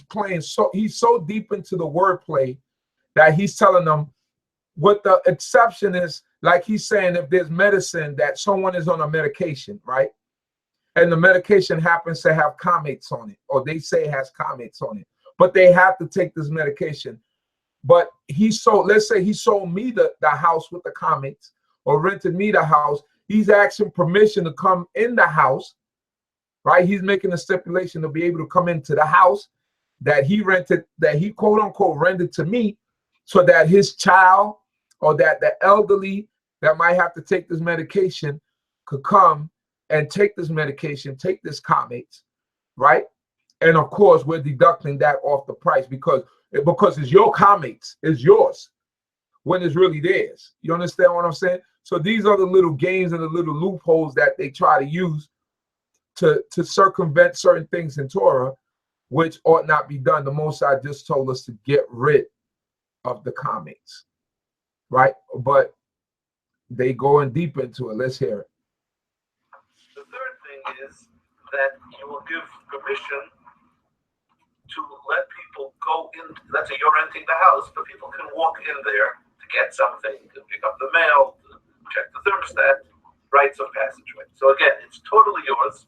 playing he's so deep into the wordplay that he's telling them what the exception is. Like he's saying, if there's medicine that someone is on a medication, right? And the medication happens to have comments on it, or they say it has comments on it, but they have to take this medication. But let's say he sold me the house with the comments, or rented me the house. He's asking permission to come in the house, right? He's making a stipulation to be able to come into the house that he rented, that he quote unquote rented to me, so that his child or that the elderly that might have to take this medication could come and take this medication, take this comments, right? And of course, we're deducting that off the price because it's your comments, it's yours, when it's really theirs. You understand what I'm saying? So these are the little games and the little loopholes that they try to use to circumvent certain things in Torah, which ought not be done. The Most High just told us to get rid of the comments, right? But they going deep into it. Let's hear it. The third thing is that you will give permission to let people go in. Let's say you're renting the house, but people can walk in there to get something, to pick up the mail, to check the thermostat, rites of passageway. So again, it's totally yours.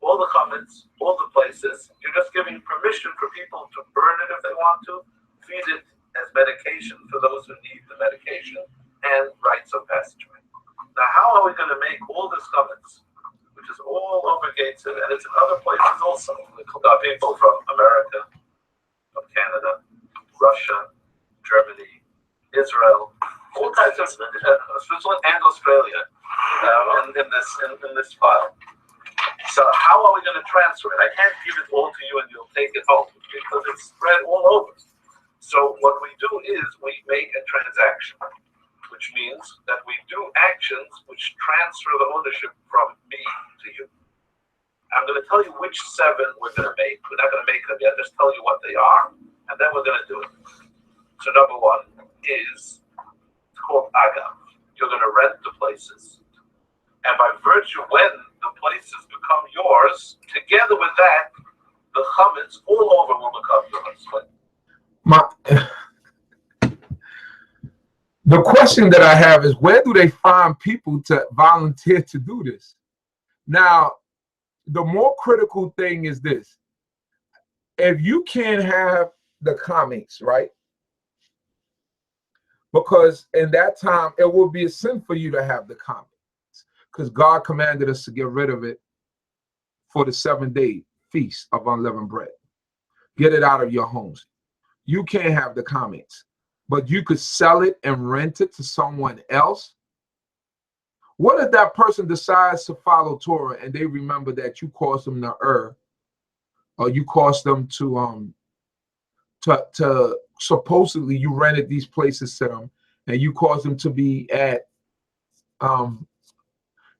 All the comments, all the places. You're just giving permission for people to burn it if they want to, feed it as medication for those who need the medication, and rites of passageway. Now, how are we going to make all this comments, which is all over Gates, and it's in other places also? People from America, from Canada, Russia, Germany, Israel, all kinds of Switzerland and Australia, in this file. So how are we going to transfer it? I can't give it all to you and you'll take it home because it's spread all over. So what we do is we make a transaction, which means that we do actions which transfer the ownership from me to you. I'm going to tell you which 7 we're going to make. We're not going to make them yet. Just tell you what they are, and then we're going to do it. So number 1 is, it's called agav. You're going to rent the places. And by virtue, when the places become yours, together with that, the chametz all over will become yours. The question that I have is, where do they find people to volunteer to do this? Now, the more critical thing is this. If you can't have the comments, right? Because in that time, it will be a sin for you to have the comments, because God commanded us to get rid of it for the 7-day feast of unleavened bread. Get it out of your homes. You can't have the comments, but you could sell it and rent it to someone else. What if that person decides to follow Torah and they remember that you caused them to err, or you caused them to supposedly you rented these places to them, and you caused them to be at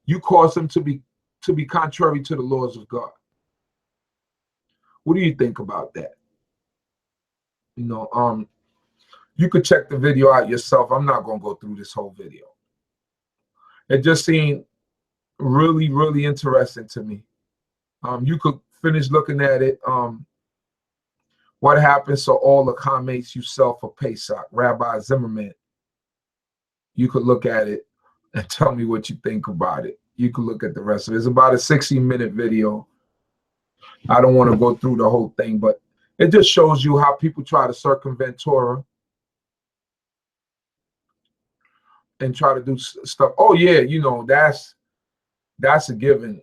you caused them to be contrary to the laws of God? What do you think about that? You know, you could check the video out yourself. I'm not going to go through this whole video. It just seemed really, really interesting to me. You could finish looking at it. What happens to all the comments you sell for Pesach? Rabbi Zimmerman. You could look at it and tell me what you think about it. You could look at the rest of it. It's about a 60-minute video. I don't want to go through the whole thing, but it just shows you how people try to circumvent Torah and try to do stuff. Oh yeah, you know, that's a given.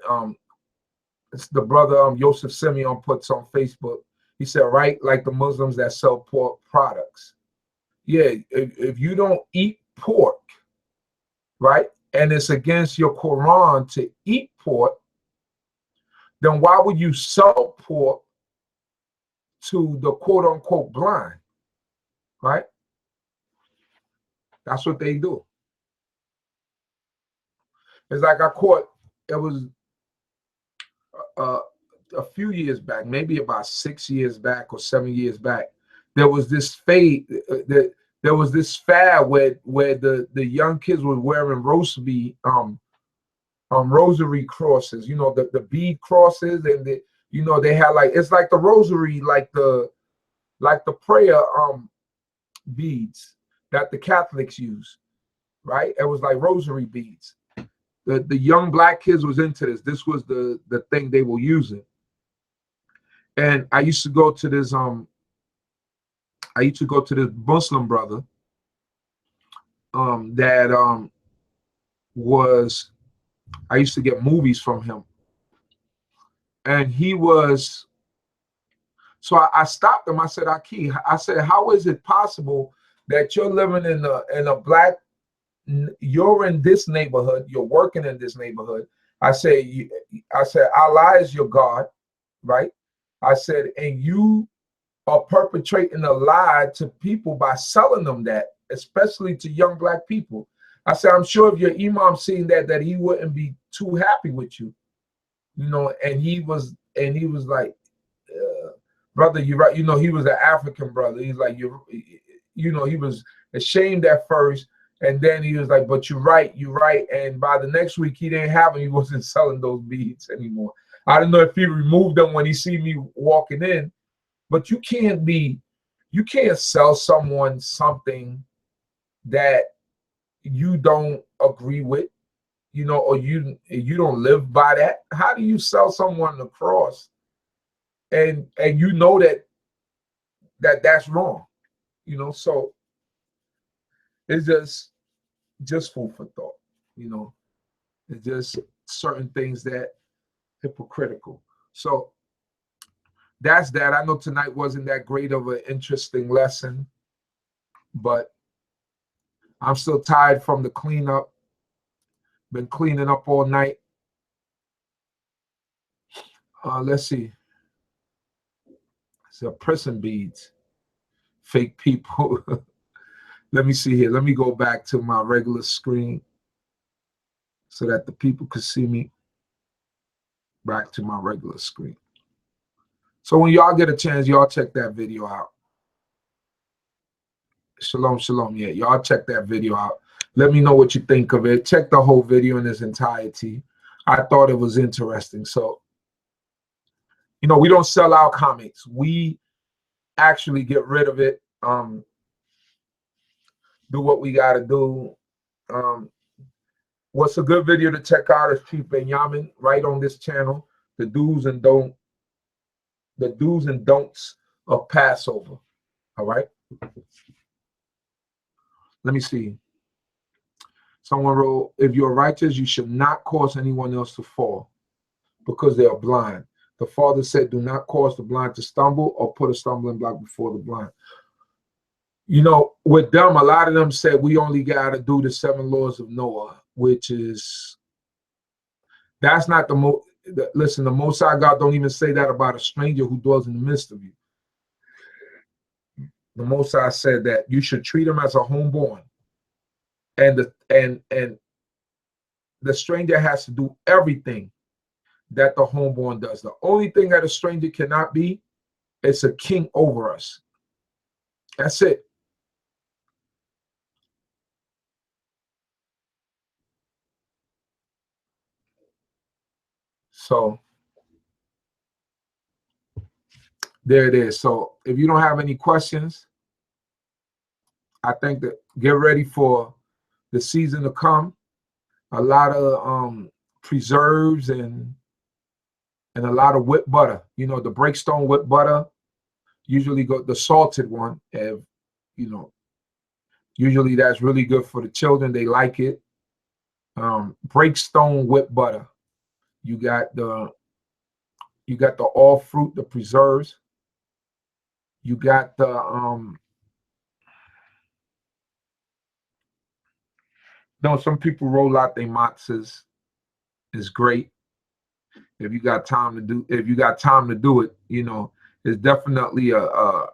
it's the brother Yosef Simeon puts on Facebook. He said, right, like the Muslims that sell pork products. Yeah, if you don't eat pork, right, and it's against your Quran to eat pork, then why would you sell pork to the quote-unquote blind, right? That's what they do. It's like I caught, it was a few years back, maybe about 6 years back or 7 years back, there was this fad where the young kids were wearing rosary crosses, the bead crosses, and they had like, it's like the rosary, like the prayer beads that the Catholics use, right? It was like rosary beads. The young black kids was into this. This was the thing they were using. And I used to go to this Muslim brother that was, I used to get movies from him. And he was, so I stopped him. I said, Aki, I said, how is it possible that you're living in a black, you're in this neighborhood, you're working in this neighborhood. I said, Allah is your God, right? I said, and you are perpetrating a lie to people by selling them that, especially to young black people. I said, I'm sure if your imam seen that he wouldn't be too happy with you, and he was like, brother, you're right. He was an African brother. He's like, he was ashamed at first. And then he was like, but you're right. And by the next week, he didn't have them. He wasn't selling those beads anymore. I don't know if he removed them when he see me walking in, but you can't sell someone something that you don't agree with, or you don't live by that. How do you sell someone the cross and you know that's wrong, so it's just food for thought, it's just certain things that hypocritical. So that's that. I know tonight wasn't that great of an interesting lesson, but I'm still tired from the cleanup. Been cleaning up all night. Let's see. It's prison beads. Fake people. Let me see here. Let me go back to my regular screen so that the people could see me. Back to my regular screen. So when y'all get a chance, y'all check that video out. Shalom, shalom. Yeah, y'all check that video out. Let me know what you think of it. Check the whole video in its entirety. I thought it was interesting. So, we don't sell our comics. We actually get rid of it. Do what we got to do. What's a good video to check out is Chief Benjamin right on this channel. The do's and don'ts of Passover. All right. Let me see. Someone wrote, if you're righteous, you should not cause anyone else to fall because they are blind. The Father said, do not cause the blind to stumble or put a stumbling block before the blind. With them, a lot of them said we only got to do the 7 laws of Noah, which is, that's not listen, the Most High God don't even say that about a stranger who dwells in the midst of you. The Most High said that you should treat him as a homeborn. And the stranger has to do everything that the homeborn does. The only thing that a stranger cannot be is a king over us. That's it. So there it is. So if you don't have any questions, I think that get ready for the season to come. A lot of preserves and a lot of whipped butter. The breakstone whipped butter, usually the salted one. Usually that's really good for the children. They like it. Breakstone whipped butter. You got the You got the all fruit, the preserves. You got the some people roll out their matzahs. It's great. If you got time to do it, it's definitely a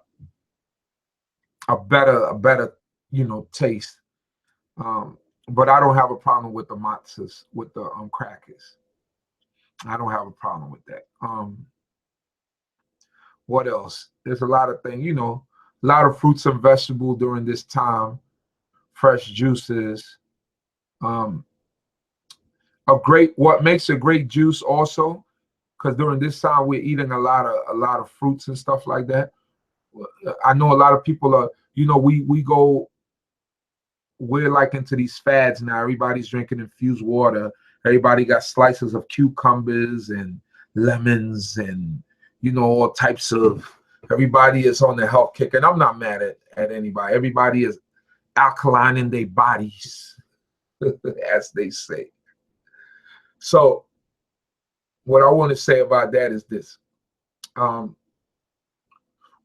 better taste. But I don't have a problem with the matzahs, with the crackers. I don't have a problem with that. What else? There's a lot of things, a lot of fruits and vegetables during this time, fresh juices. What makes a great juice also, because during this time we're eating a lot of fruits and stuff like that. I know a lot of people are, we're like into these fads now. Everybody's drinking infused water. Everybody got slices of cucumbers and lemons and all types of. Everybody is on the health kick, and I'm not mad at anybody. Everybody is alkaline in their bodies, as they say. So what I want to say about that is this.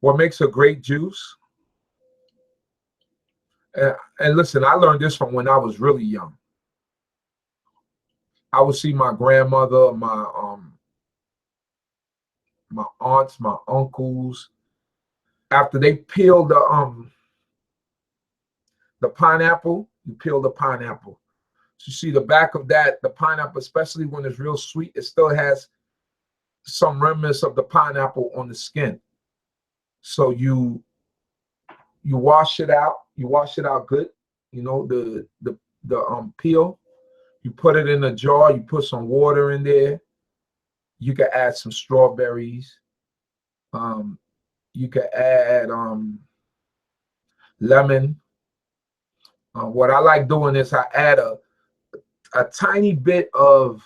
What makes a great juice, and listen, I learned this from when I was really young. I would see my grandmother, my aunts, my uncles, after they peel the pineapple, you peel the pineapple. So you see the back of the pineapple, especially when it's real sweet, it still has some remnants of the pineapple on the skin. So you wash it out. You wash it out good. The peel. You put it in a jar. You put some water in there. You can add some strawberries. You can add lemon. What I like doing is I add a tiny bit of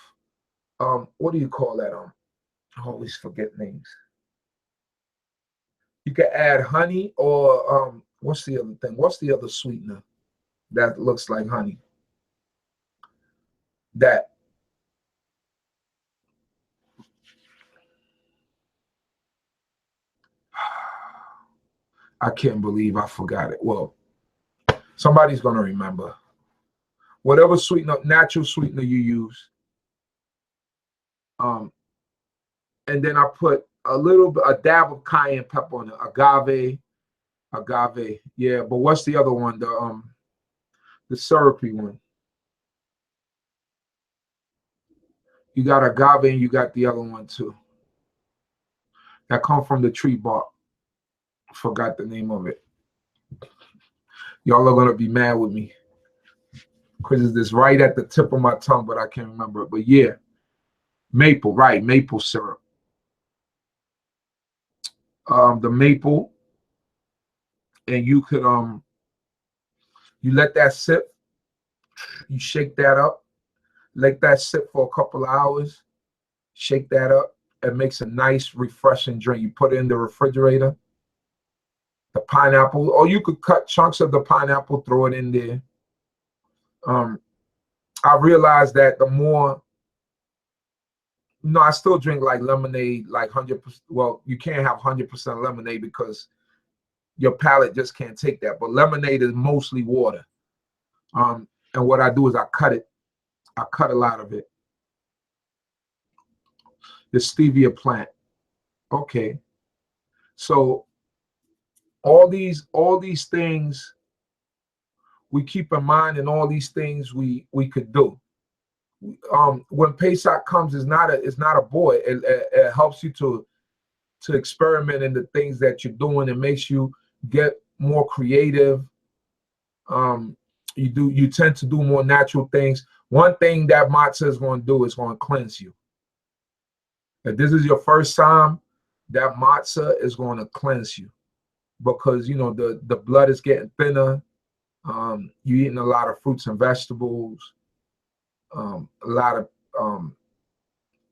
what do you call that? I always forget names. You can add honey or what's the other thing? What's the other sweetener that looks like honey? That I can't believe I forgot it. Well, somebody's gonna remember. Whatever sweetener, natural sweetener you use. And then I put a dab of cayenne pepper on it. Agave. Yeah, but what's the other one? The syrupy one. You got agave and you got the other one too. That come from the tree bark. Forgot the name of it. Y'all are gonna be mad with me because it's this right at the tip of my tongue, but I can't remember it. But yeah, maple, right? Maple syrup. The maple, and you could you let that sit. You shake that up. Let that sit for a couple of hours. Shake that up. It makes a nice, refreshing drink. You put it in the refrigerator. The pineapple, or you could cut chunks of the pineapple, throw it in there. I realized that the more, I still drink like lemonade, like 100%. Well, you can't have 100% lemonade because your palate just can't take that. But lemonade is mostly water. And what I do is I cut it. I cut a lot of it. The stevia plant. Okay. So all these things we keep in mind, and all these things we could do. When Pesach comes, it's not a bore. It helps you to experiment in the things that you're doing. It makes you get more creative. You tend to do more natural things. One thing that matzah is going to do is going to cleanse you. If this is your first time, that matzah is going to cleanse you, because the blood is getting thinner. You're eating a lot of fruits and vegetables, a lot of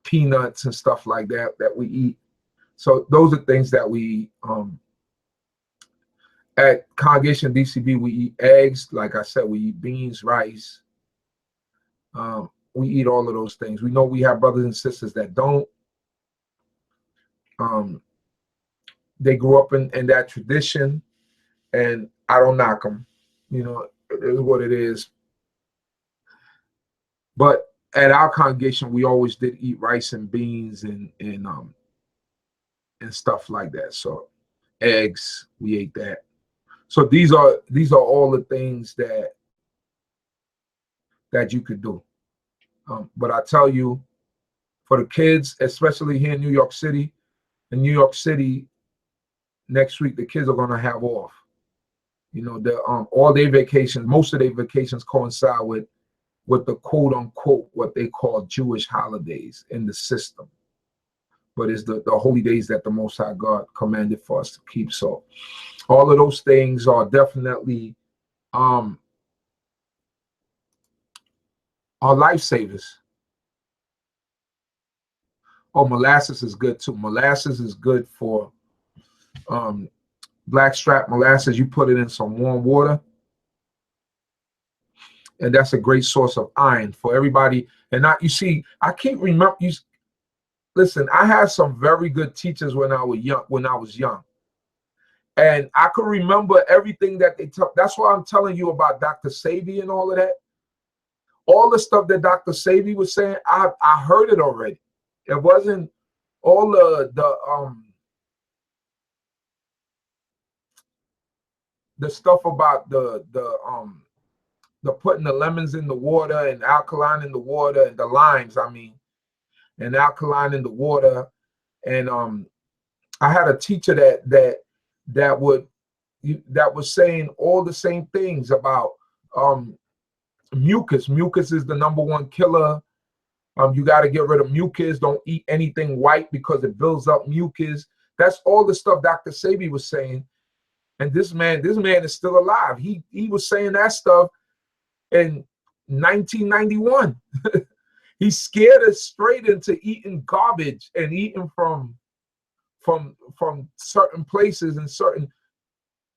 peanuts and stuff like that we eat. So those are things that we at Congregation D.C.B. we eat eggs. Like I said, we eat beans, rice. We eat all of those things. We know we have brothers and sisters that don't. They grew up in that tradition, and I don't knock them. You know, it is what it is. But at our congregation, we always did eat rice and beans and stuff like that. So eggs, we ate that. So these are all the things that you could do. But I tell you, for the kids, especially here in New York City, next week the kids are gonna have off. You know, the all their vacations, most of their vacations coincide with the quote unquote what they call Jewish holidays in the system. But it's the holy days that the Most High God commanded for us to keep. So all of those things are definitely are lifesavers. Oh, molasses is good too. Molasses is good for blackstrap molasses. You put it in some warm water, and that's a great source of iron for everybody. And you see, I can't remember. Listen, I had some very good teachers when I was young, and I could remember everything that they taught. That's why I'm telling you about Dr. D.C.B and all of that. All the stuff that Dr. D.C.B was saying, I heard it already. It wasn't all the stuff about the putting the lemons in the water and alkaline in the water and the limes, and alkaline in the water. And I had a teacher that was saying all the same things about mucus. Mucus is the #1 killer. You got to get rid of mucus. Don't eat anything white because it builds up mucus. That's all the stuff Dr. D.C.B was saying. And this man is still alive. He was saying that stuff in 1991. He scared us straight into eating garbage and eating from certain places and certain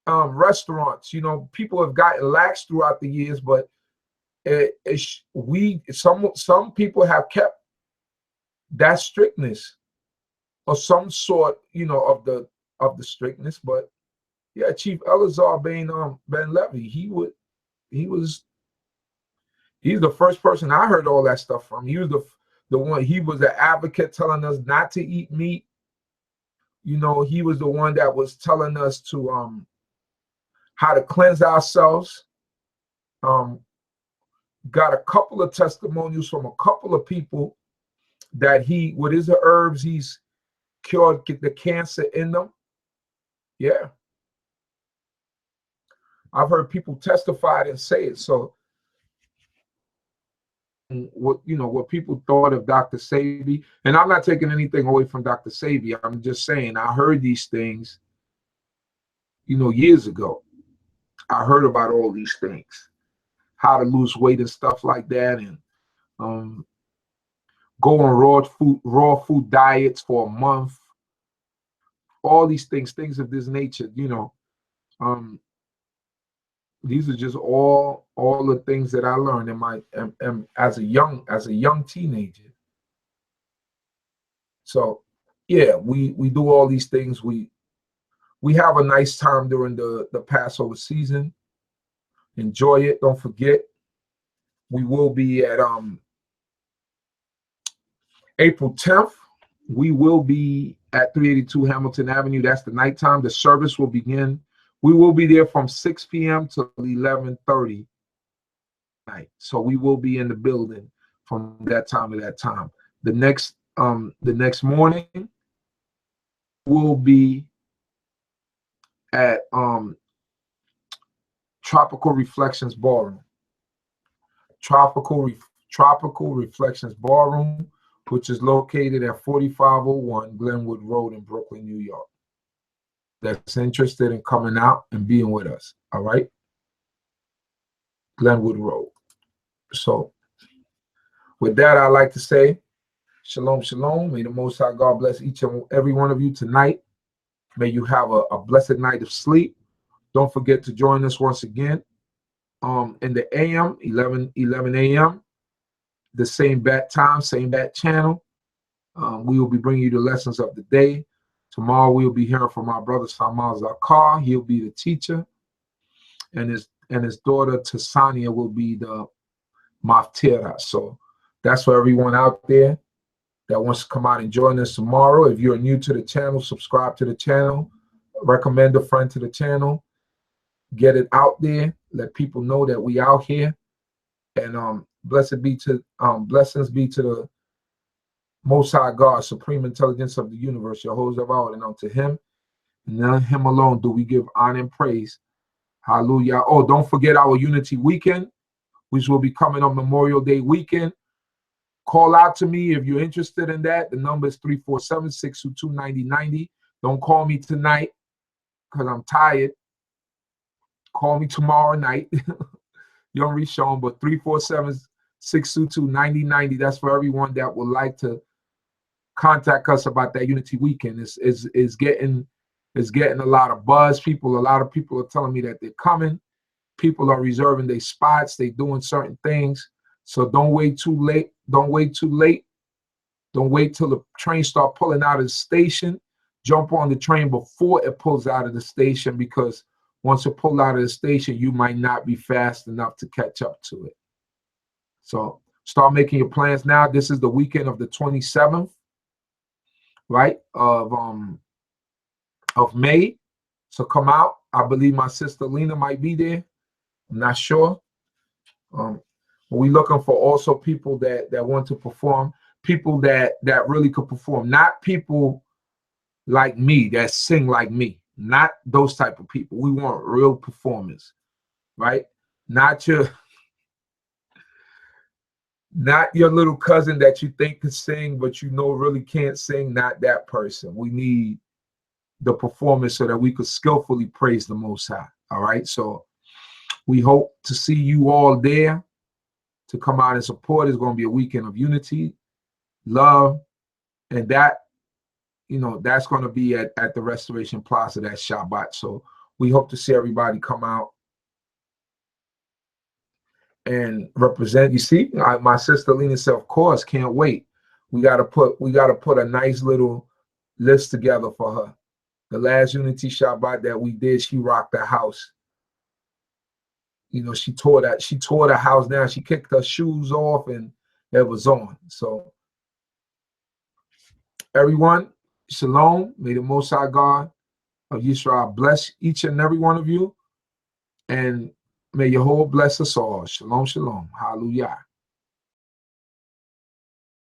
restaurants. You know, people have gotten lax throughout the years, but some people have kept that strictness or some sort, you know, of the strictness. But yeah, Chief Elazar Ben Levy, he's the first person I heard all that stuff from. He was the one. He was an advocate telling us not to eat meat. You know, he was the one that was telling us to how to cleanse ourselves. Got a couple of testimonials from a couple of people that with his herbs, he's cured the cancer in them. Yeah. I've heard people testify and say it. So what people thought of Dr. D.C.B, and I'm not taking anything away from Dr. D.C.B. I'm just saying I heard these things, years ago. I heard about all these things, how to lose weight and stuff like that, and go on raw food diets for a month. All these things of this nature, these are just all the things that I learned as a young teenager. So yeah, we do all these things. We have a nice time during the Passover season. Enjoy it. Don't forget, we will be at April 10th. We will be at 382 Hamilton Avenue. That's the nighttime. The service will begin. We will be there from 6 p.m. to 11:30 night. So we will be in the building from that time to that time. The next morning will be at Tropical Reflections Ballroom. Tropical Reflections Ballroom, which is located at 4501 Glenwood Road in Brooklyn, New York. That's interested in coming out and being with us. All right. Glenwood Road. So with that, I'd like to say shalom, shalom. May the Most High God bless each and every one of you tonight. May you have a blessed night of sleep. Don't forget to join us once again in the AM, 11 a.m. The same bat time, same bat channel. We will be bringing you the lessons of the day. Tomorrow we'll be hearing from our brother Samal Zakar. He'll be the teacher, and his daughter Tasania will be the Maftira. So that's for everyone out there that wants to come out and join us tomorrow. If you're new to the channel, subscribe to the channel, recommend a friend to the channel, get it out there, let people know that we out here. And blessings be to the Most High God, Supreme Intelligence of the universe, Jehovah Sabaoth, and unto him and him alone do we give honor and praise. Hallelujah. Oh, don't forget our Unity Weekend, which will be coming on Memorial Day weekend. Call out to me if you're interested in that. The number is 347-622-9090. Don't call me tonight because I'm tired. Call me tomorrow night. Young Rishon, but 347-622-9090. That's for everyone that would like to contact us about that Unity Weekend. It's getting a lot of buzz. A lot of people are telling me that they're coming. People are reserving their spots. They're doing certain things. So don't wait too late. Don't wait too late. Don't wait till the train start pulling out of the station. Jump on the train before it pulls out of the station, because once it pulls out of the station, you might not be fast enough to catch up to it. So start making your plans now. This is the weekend of the 27th, right, of May. So come out. I believe my sister Lena might be there. I'm not sure. We're looking for also people that want to perform, people that really could perform, not people like me that sing like me, not those type of people. We want real performers, right? Not your little cousin that you think can sing, but you know really can't sing. Not that person. We need the performance so that we could skillfully praise the Most High. All right. So we hope to see you all there to come out and support. It's going to be a weekend of unity, love, and that, that's going to be at the Restoration Plaza, that Shabbat. So we hope to see everybody come out and represent. You see, my sister Lena said, of course, can't wait. We got to put a nice little list together for her. The last Unity Shabbat that we did, she rocked the house. She tore the house down. She kicked her shoes off and it was on. So everyone, Shalom. May the Most High God of Yisrael bless each and every one of you. And may Yehovah bless us all. Shalom, shalom. Hallelujah.